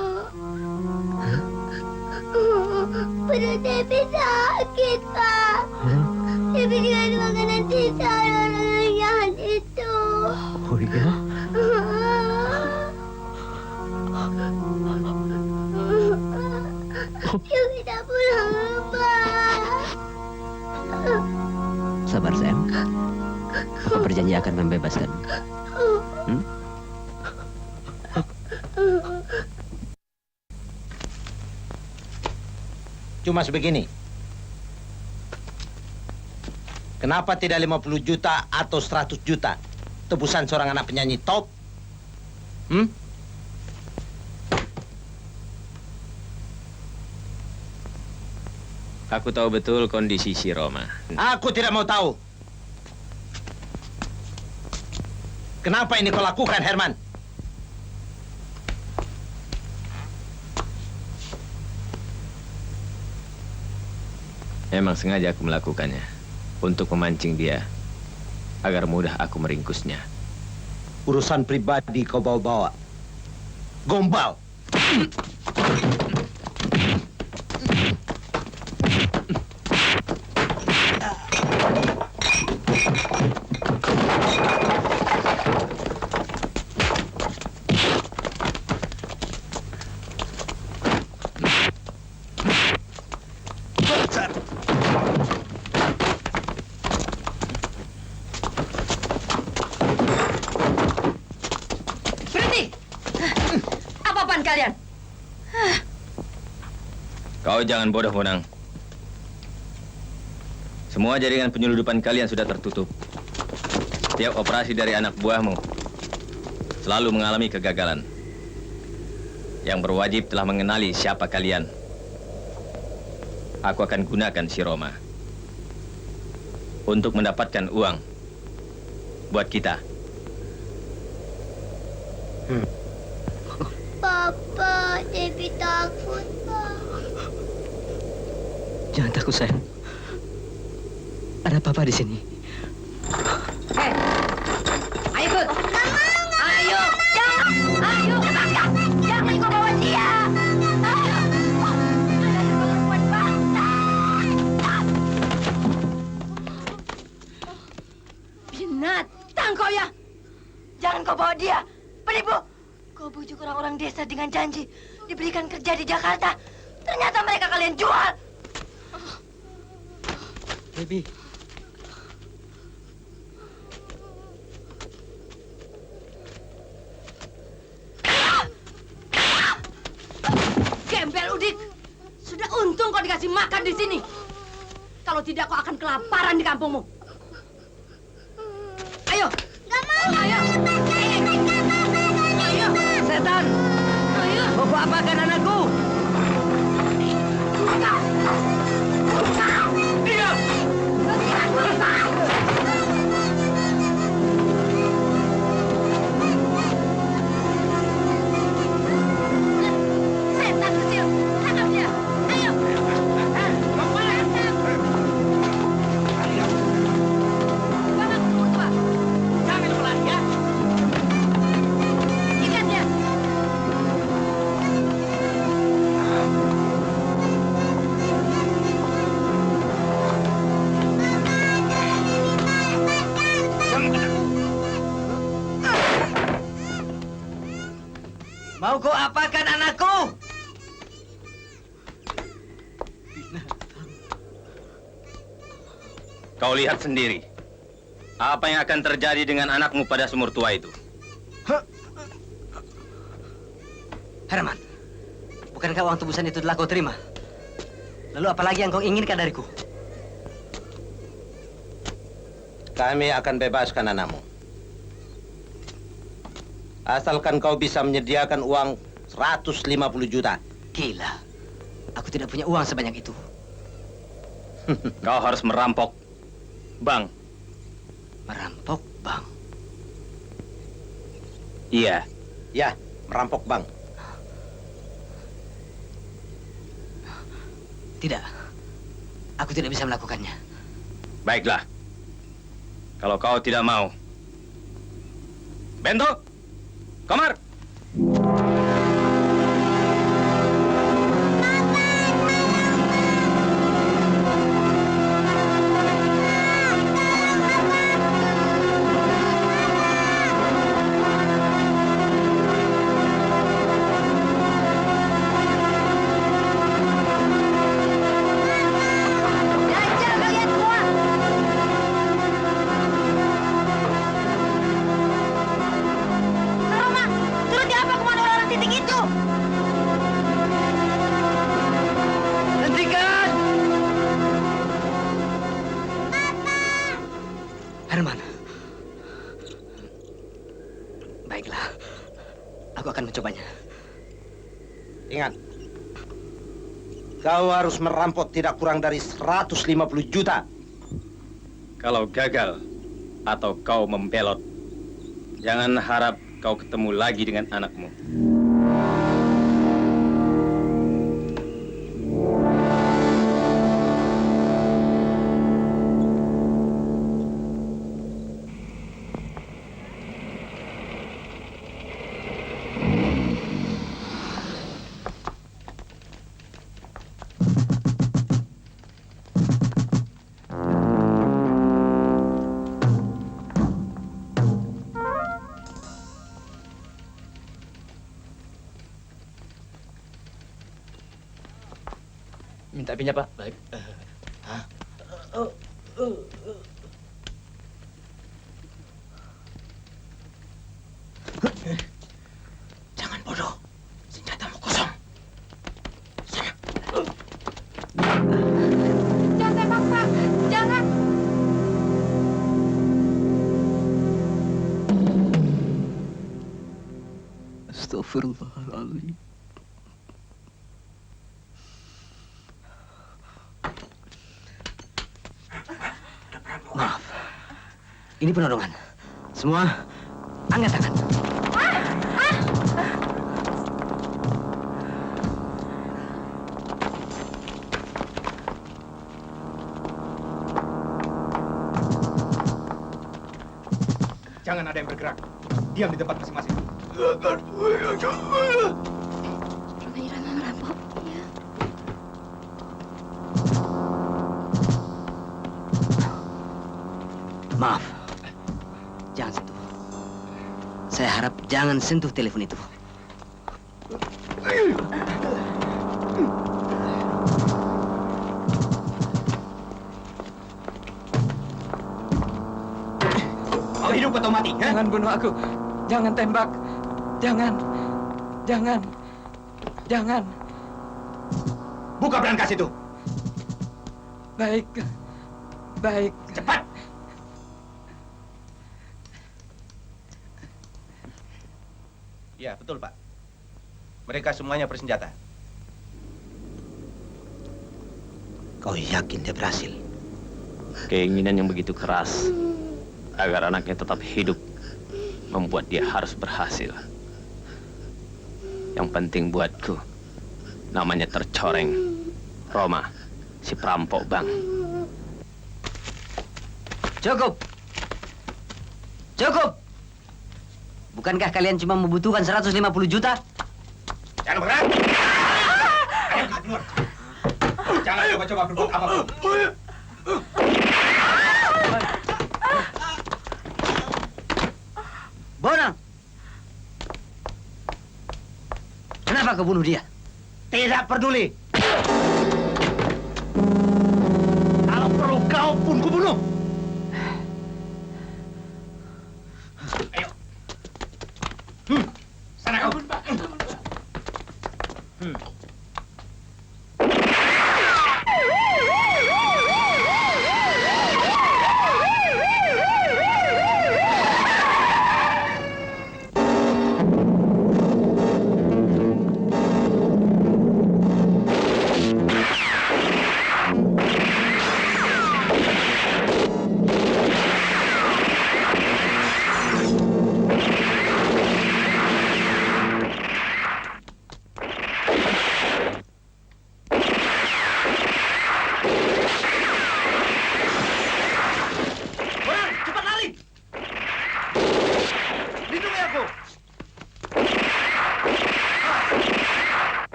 S7: Perut Debbie sakit, Pak. Debbie dengan makanan sisa orang jahat itu.
S2: Oh iya?
S7: Yuk kita pulang, Pak.
S2: Sabar, sayang. Papa berjanji akan membebaskan.
S11: Cuma sebegini. Kenapa tidak 50 juta atau 100 juta? Tebusan seorang anak penyanyi top?
S13: Aku tahu betul kondisi si Roma.
S11: Aku tidak mau tahu. Kenapa ini kau lakukan, Herman?
S13: Memang sengaja aku melakukannya untuk memancing dia agar mudah aku meringkusnya.
S11: Urusan pribadi kau bawa-bawa. Gombal.
S5: Apa-apaan kalian?
S13: Kau jangan bodoh, Bonang. Semua jaringan penyeludupan kalian sudah tertutup. Setiap operasi dari anak buahmu selalu mengalami kegagalan. Yang berwajib telah mengenali siapa kalian. Aku akan gunakan si Roma untuk mendapatkan uang buat kita.
S7: Papa, Debbie takut, Pak.
S2: Jangan takut, sayang. Ada Papa di sini.
S5: Ayo ikut. Ayo. Jangan. Ayo. Jangan kau bawa dia. Ayo. Ada perempuan bangsa. Binatang kau ya. Jangan kau bawa dia. Penipu. Kau bujuk orang-orang desa dengan janji diberikan kerja di Jakarta. Ternyata mereka kalian jual.
S2: Debbie.
S5: Gembel udik. Sudah untung kau dikasih makan di sini. Kalau tidak kau akan kelaparan di kampungmu. Ayo.
S7: Gak mau.
S5: Ayo. Ayo. Setan. Ayo.
S2: Kau apakan anakku?
S5: Buka. Buka. Diam. Buka. Setan kecil. Tangkap dia. Ayo. Bawa ke mertua. Jangan melari ya. Ikat dia.
S2: Mau kau apakan anakku?
S13: Kau lihat sendiri apa yang akan terjadi dengan anakmu pada sumur tua itu.
S2: Herman, bukankah uang tebusan itu telah kau terima? Lalu apalagi yang kau inginkan dariku?
S11: Kami akan bebaskan anakmu. Asalkan kau bisa menyediakan uang 150 juta.
S2: Gila, aku tidak punya uang sebanyak itu.
S13: Kau harus merampok bank.
S2: Merampok bank?
S13: Iya.
S11: Ya, merampok bank.
S2: Tidak, aku tidak bisa melakukannya.
S13: Baiklah. Kalau kau tidak mau. Bento, Komar,
S2: Baiklah. Aku akan mencobanya.
S11: Ingat, kau harus merampok tidak kurang dari 150 juta.
S15: Kalau gagal atau kau membelot, jangan harap kau ketemu lagi dengan anakmu.
S13: Minta pinjam, Pak.
S6: Baik.
S8: Jangan bodoh. Senjatamu kosong.
S5: Jangan tembak, Pak. Jangan.
S6: Astagfirullahaladzim. Maaf. Ini penodongan. Semua angkat tangan.
S10: Jangan ada yang bergerak. Diam di tempat masing-masing.
S9: Irama merampok. Ya.
S2: Maaf. Jangan sentuh. Saya harap jangan sentuh telepon itu.
S10: Mau hidup atau mati?
S1: Jangan bunuh aku. Jangan tembak. Jangan. Jangan. Jangan.
S10: Buka brankas itu.
S1: Baik. Baik.
S10: Cepat.
S11: Ya, betul, Pak. Mereka semuanya bersenjata.
S2: Kau yakin dia berhasil?
S13: Keinginan yang begitu keras agar anaknya tetap hidup membuat dia harus berhasil. Yang penting buatku, namanya tercoreng. Roma, si perampok bank.
S2: Cukup. Cukup. Bukankah kalian cuma membutuhkan 150 juta?
S10: Jangan bergerak. Ayo kita keluar. Jangan coba-coba berbuat apapun.
S2: Bonang. Kenapa kau bunuh dia?
S11: Tidak peduli. Kalau perlu kau pun kubunuh.
S10: Ayo. Sana kau.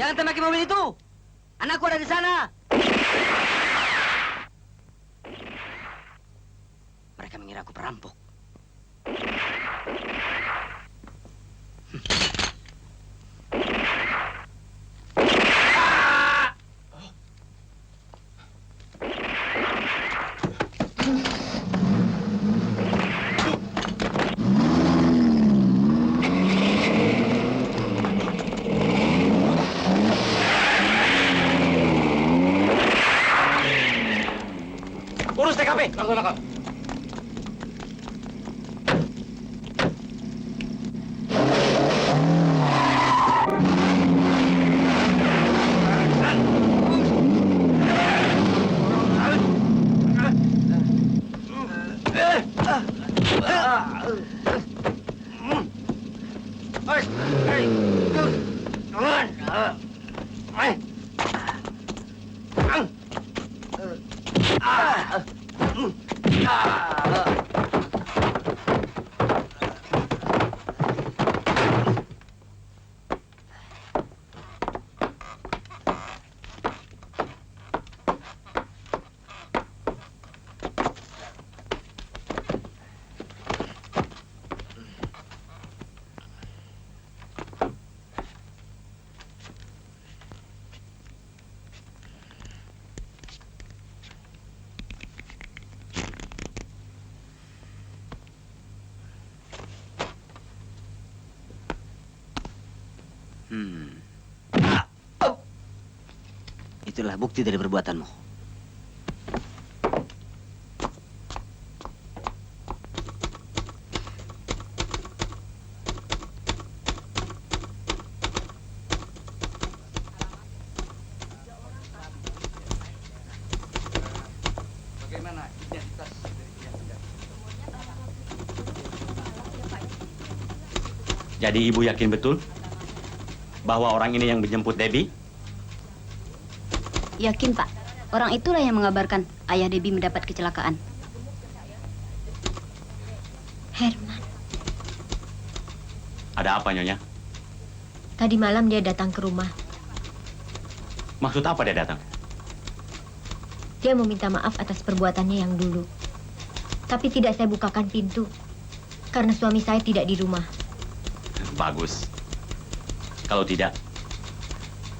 S2: Jangan tembaki mobil itu. Anakku ada di sana. Mereka mengira aku perampok.
S10: Urus TKP. Langsung.
S2: Itulah bukti dari perbuatanmu.
S6: Bagaimana identitas
S3: Jadi ibu yakin betul bahwa orang ini yang menjemput Debbie?
S17: Yakin, Pak. Orang itulah yang mengabarkan ayah Debbie mendapat kecelakaan.
S9: Herman,
S3: Ada apa, Nyonya?
S9: tadi malam dia datang ke rumah.
S3: Maksud apa dia datang?
S9: Dia meminta maaf atas perbuatannya yang dulu. Tapi tidak saya bukakan pintu. Karena suami saya tidak di rumah.
S3: Bagus. Kalau tidak,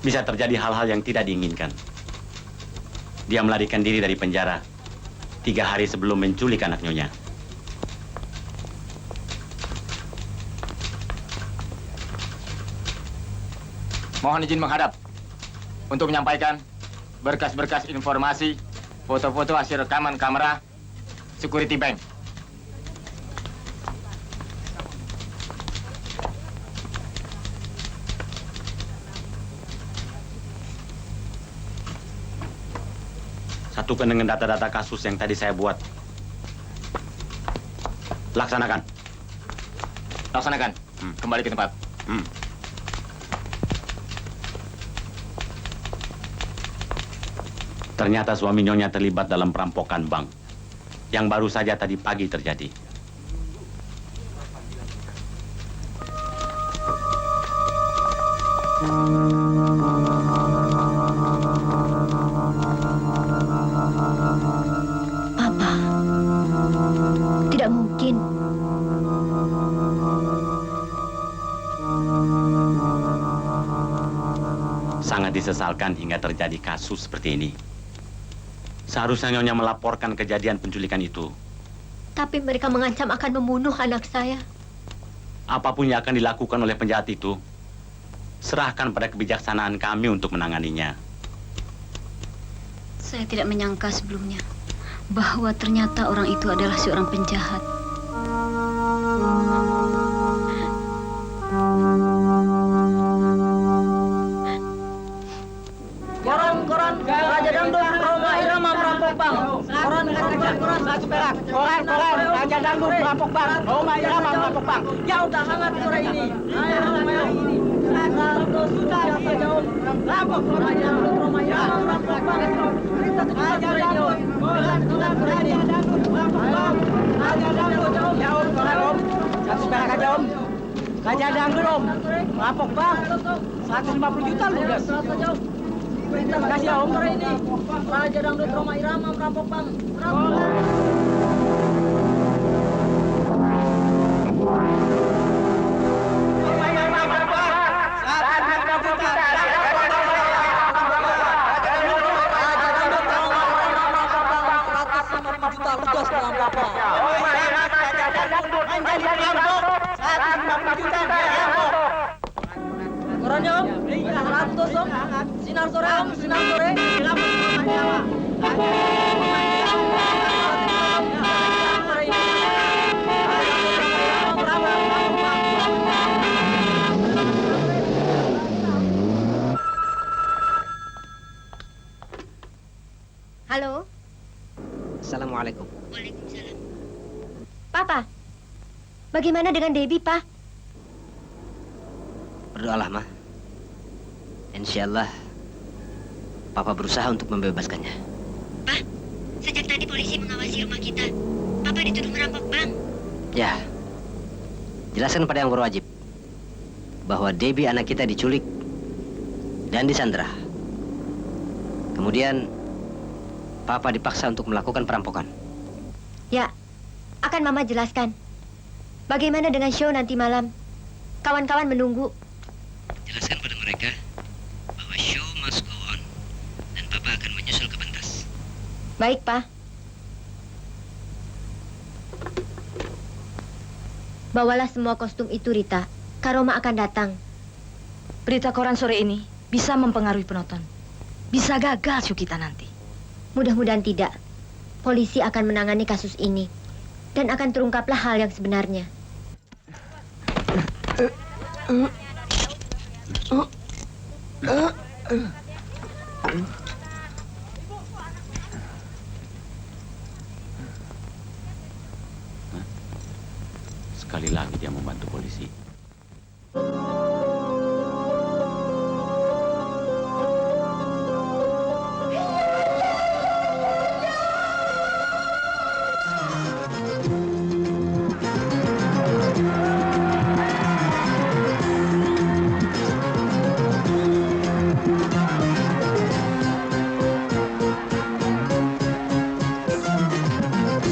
S3: bisa terjadi hal-hal yang tidak diinginkan. Dia melarikan diri dari penjara 3 hari sebelum menculik anak Nyonya.
S12: Mohon izin menghadap untuk menyampaikan berkas-berkas informasi, foto-foto hasil rekaman kamera Security Bank.
S3: Satukan dengan data-data kasus yang tadi saya buat. Laksanakan.
S12: Laksanakan. Kembali ke tempat.
S3: Ternyata suami Nyonya terlibat dalam perampokan bank yang baru saja tadi pagi terjadi.
S9: Papa, tidak mungkin.
S3: Sangat disesalkan hingga terjadi kasus seperti ini. Seharusnya Nyonya melaporkan kejadian penculikan itu.
S9: Tapi mereka mengancam akan membunuh anak saya.
S3: Apapun yang akan dilakukan oleh penjahat itu, serahkan pada kebijaksanaan kami untuk menanganinya.
S17: Saya tidak menyangka sebelumnya bahwa ternyata orang itu adalah seorang penjahat.
S2: Koran, Raja Dangdut, Roma Irama merampok bank. Koran, satu perak. Koran, Raja Dangdut merampok bank. Roma Irama merampok bank. Ya udah hangat sore ini. Ayo ini. Satu sudah jauh. Rampok Roma Dangdut, Roma Irama merampok bank. Raja Dangdut, Raja Dangdut merampok bank. Raja Dangdut jauh. Jauh, koran om. Satu perak aja om. Raja Dangdut om, merampok bank. 150 juta ludes. Terima kasih ya om. Ini Raja Dangdut Roma Irama merampok bank. Korannya om, 100 om, sinar sore om, sinar sore.
S9: Halo,
S2: Assalamualaikum.
S9: Papa. Bagaimana dengan Debbie, Pak?
S2: Berdoalah, Ma. Insyaallah, Papa berusaha untuk membebaskannya.
S9: Pak, sejak tadi polisi mengawasi rumah kita. Papa dituduh merampok bank.
S2: Ya, jelaskan pada yang berwajib bahwa Debbie anak kita diculik dan disandra. Kemudian, Papa dipaksa untuk melakukan perampokan.
S9: Ya, akan Mama jelaskan. Bagaimana dengan show nanti malam? Kawan-kawan menunggu.
S2: Jelaskan pada mereka bahwa show must go on dan Papa akan menyusul ke pentas.
S9: Baik, Pak. Bawalah semua kostum itu, Rita. Karoma akan datang.
S17: Berita koran sore ini bisa mempengaruhi penonton. Bisa gagal show kita nanti.
S9: Mudah-mudahan tidak. Polisi akan menangani kasus ini. Dan akan terungkaplah hal yang sebenarnya.
S3: Sekali lagi dia membantu polisi.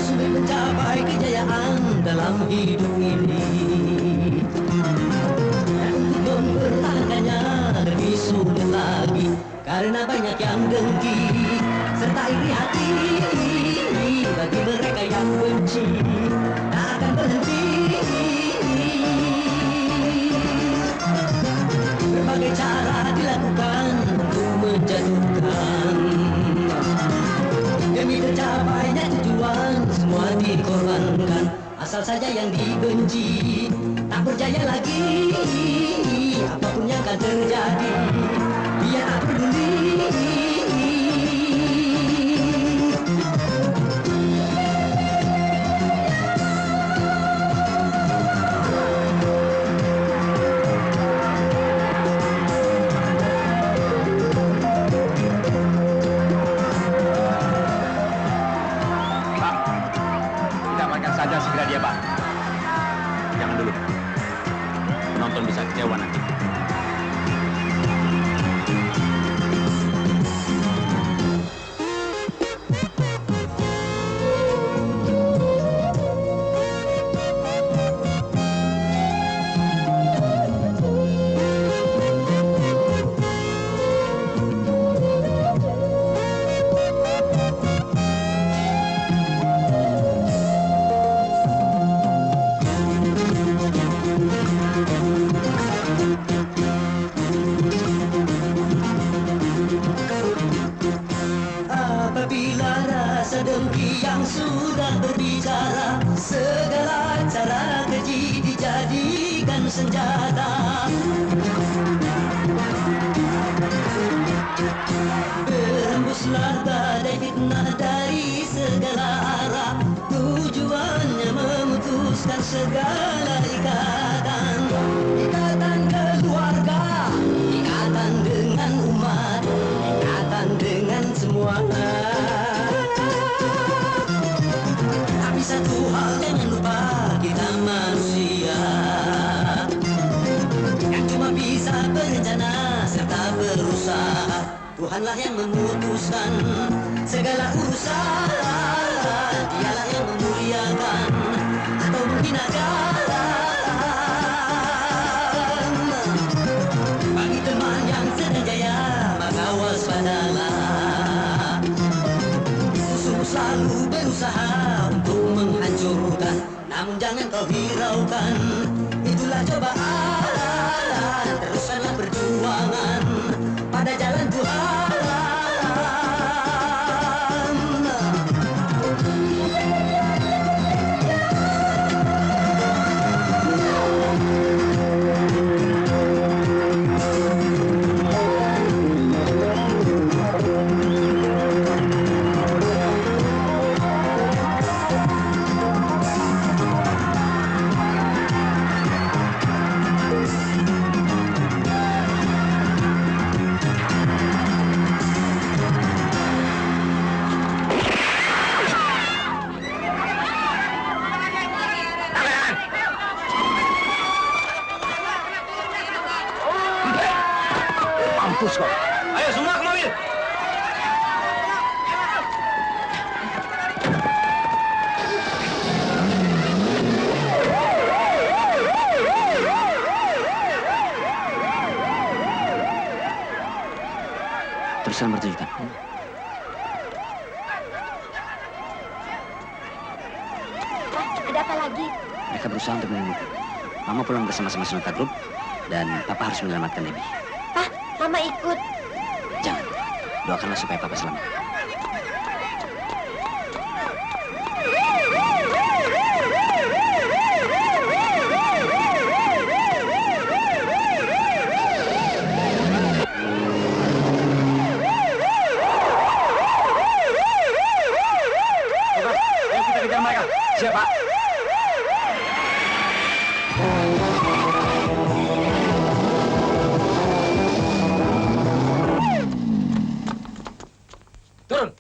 S8: Sudah mencapai kejayaan dalam hidup ini, dan untuk mempertahankannya lebih sulit lagi karena banyak yang dengki serta iri hati bagi mereka yang benci tak akan berhenti. Berbagai cara dilakukan untuk menjatuhkan, demi tercapainya tujuan semua dikorbankan. Asal saja yang dibenci tak berjaya lagi, apapun yang akan terjadi dia tak peduli.
S3: Kita amankan saja segera dia, Pak. Jangan dulu. Penonton bisa kecewa nanti. Apabila rasa dengki yang sudah berbicara, segala cara keji dijadikan senjata. Berembuslah badai fitnah dari segala arah, tujuannya memutuskan segala ikatan. Ikatan keluarga, ikatan dengan umat, ikatan dengan semua. Tapi satu hal jangan lupa, kita manusia yang cuma bisa berencana serta berusaha. Tuhanlah yang memutuskan segala urusan. Dialah yang memuliakan atau menghinakan. Bagi teman yang sedang jaya, maka waspadalah. Musuh selalu berusaha untuk menghancurkan, namun jangan kau hiraukan. Itulah cobaan, teruskanlah perjuangan pada jalan Tuhan.
S2: Mampus kau.
S13: Ayo semua ke mobil.
S2: Terusan bertujukan.
S9: Ada apa lagi?
S2: Mereka berusaha untuk membunuhku. Mama pulang bersama-sama Sunata Group dan Papa harus menyelamatkan Debbie.
S9: Pak, Mama ikut.
S2: Jangan. Doakanlah supaya Papa selamat.
S3: Ayo kita kejar mereka.
S2: Siapa?
S13: Turun.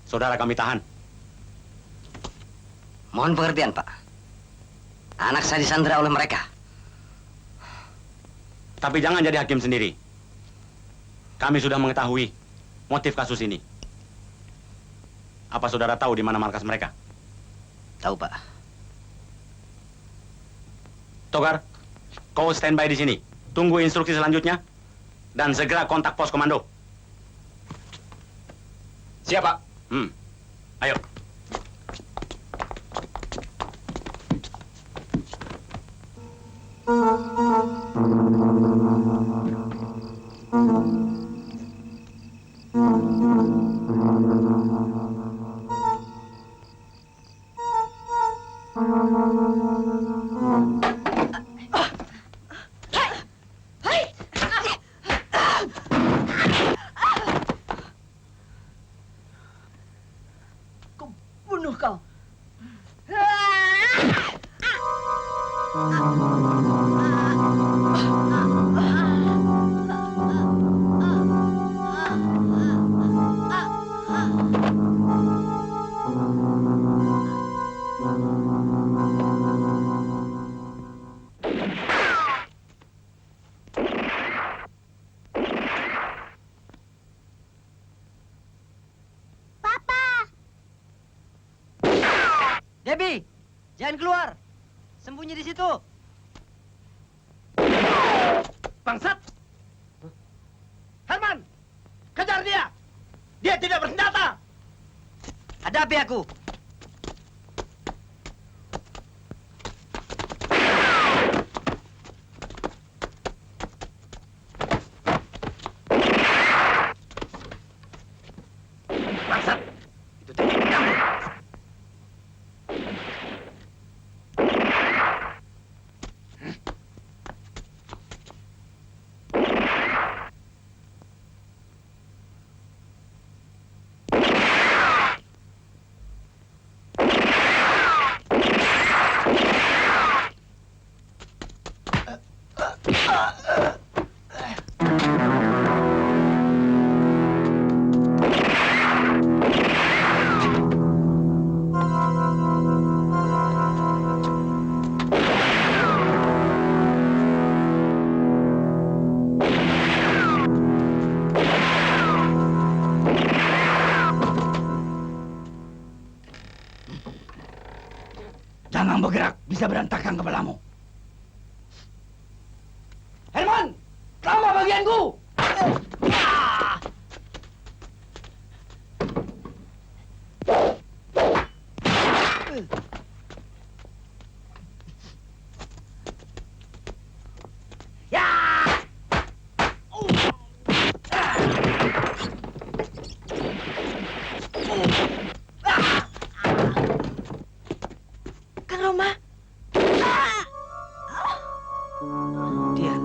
S3: Saudara kami tahan.
S2: Mohon pengertian, Pak. Anak saya disandera oleh mereka.
S3: Tapi jangan jadi hakim sendiri. Kami sudah mengetahui motif kasus ini. Apa saudara tahu di mana markas mereka?
S2: Tahu, Pak.
S3: Togar, kau standby di sini. Tunggu instruksi selanjutnya dan segera kontak pos komando.
S13: Siap, Pak.
S3: Ayo.
S17: Bunuh kau.
S2: Debbie, jangan keluar. Sembunyi di situ.
S13: Bangsat! Herman! Kejar dia! Dia tidak bersenjata!
S2: Hadapi aku.
S13: Bangsat! Itu teknik kamu!
S18: Jangan bergerak, bisa berantakan kepalamu. Herman, tambah bagianku.
S17: Kang Roma.
S2: Dian.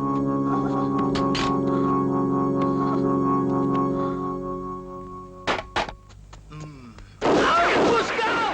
S18: Mampus kau!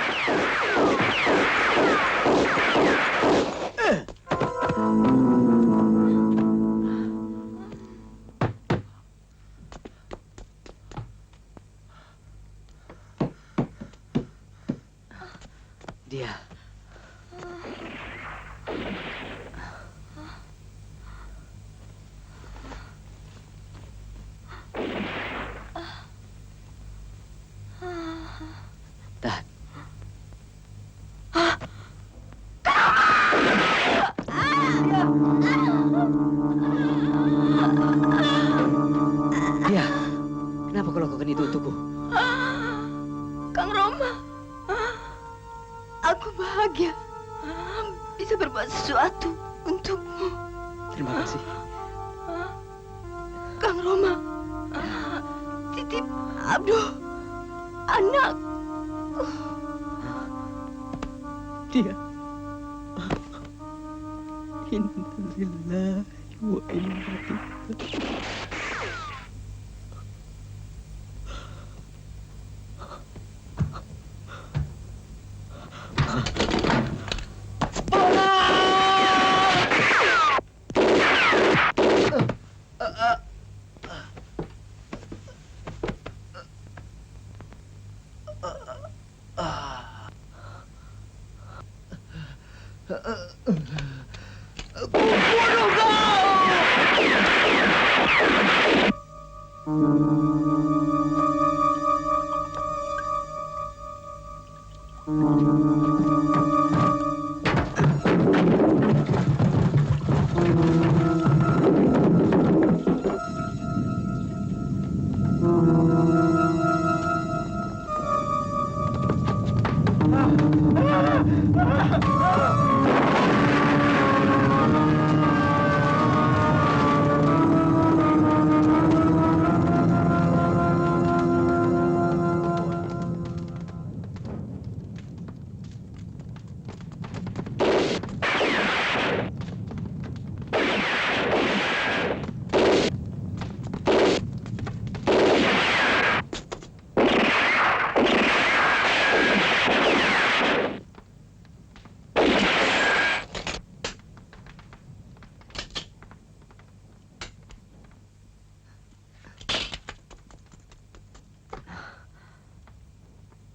S2: lakukan itu untukku.
S9: Kang Roma, aku bahagia bisa berbuat sesuatu untukmu.
S2: Terima kasih.
S9: Kang Roma, titip Abdul, anak.
S2: Dia. Innalillahi wa inna ilaihi.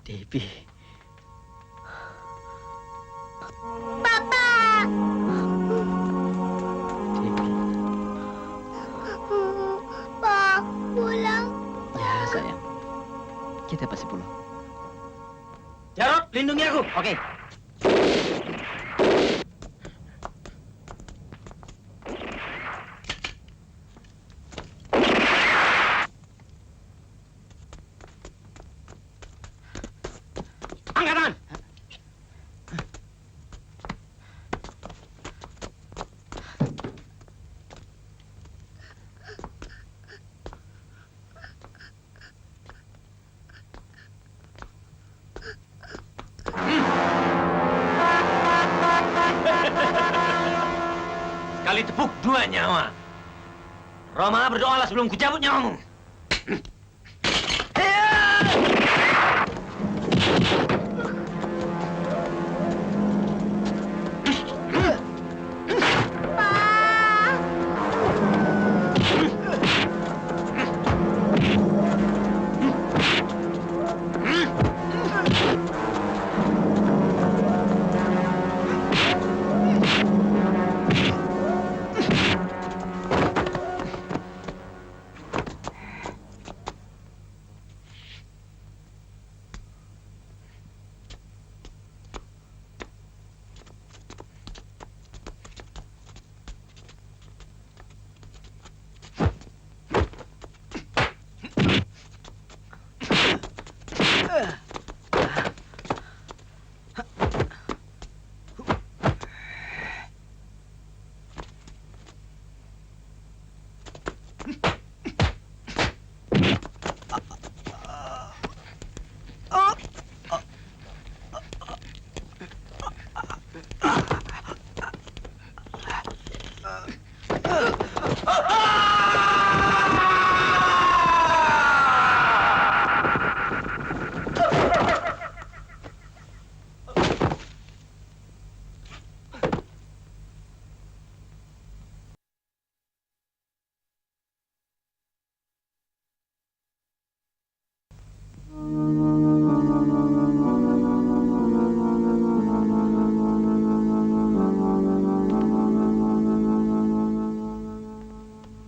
S2: Debbie.
S7: Papa! Pak, pulang.
S2: Ya, sayang. Kita pasti pulang.
S18: Jarod, lindungi aku.
S2: Oke.
S18: Angkat tangan.
S13: Sekali tepuk dua nyawa. Roma, berdoalah sebelum kucabut nyawamu.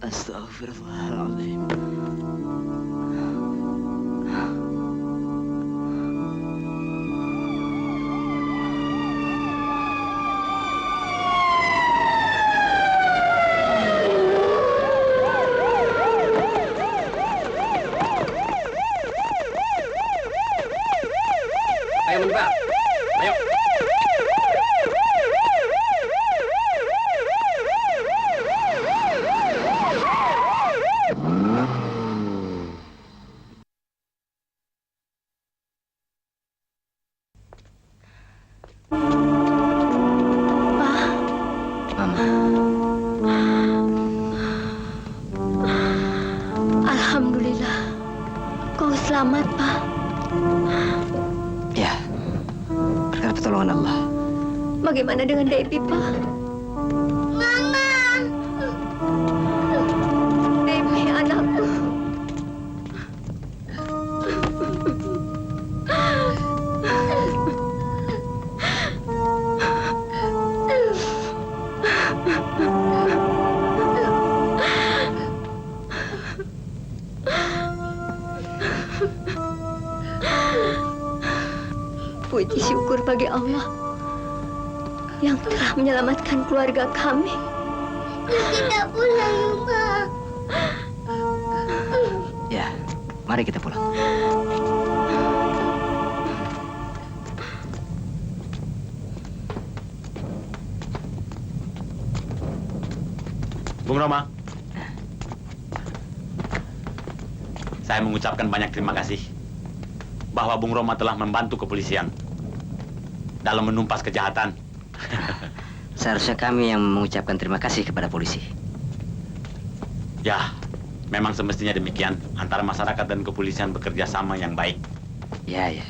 S2: Astagfirullahaladzim.
S9: Alhamdulillah, kau selamat, Pak.
S2: Ya, berkat pertolongan Allah.
S9: Bagaimana dengan Debbie, Pak?
S7: Mama.
S9: Debbie, anakku. Puji syukur bagi Allah yang telah menyelamatkan keluarga kami.
S7: Kita pulang, Ma.
S2: Ya, mari kita pulang.
S3: Bung Roma, saya mengucapkan banyak terima kasih bahwa Bung Roma telah membantu kepolisian dalam menumpas kejahatan.
S2: Seharusnya kami yang mengucapkan terima kasih kepada polisi.
S3: Ya, memang semestinya demikian. Antara masyarakat dan kepolisian bekerja sama yang baik.
S2: Ya, ya.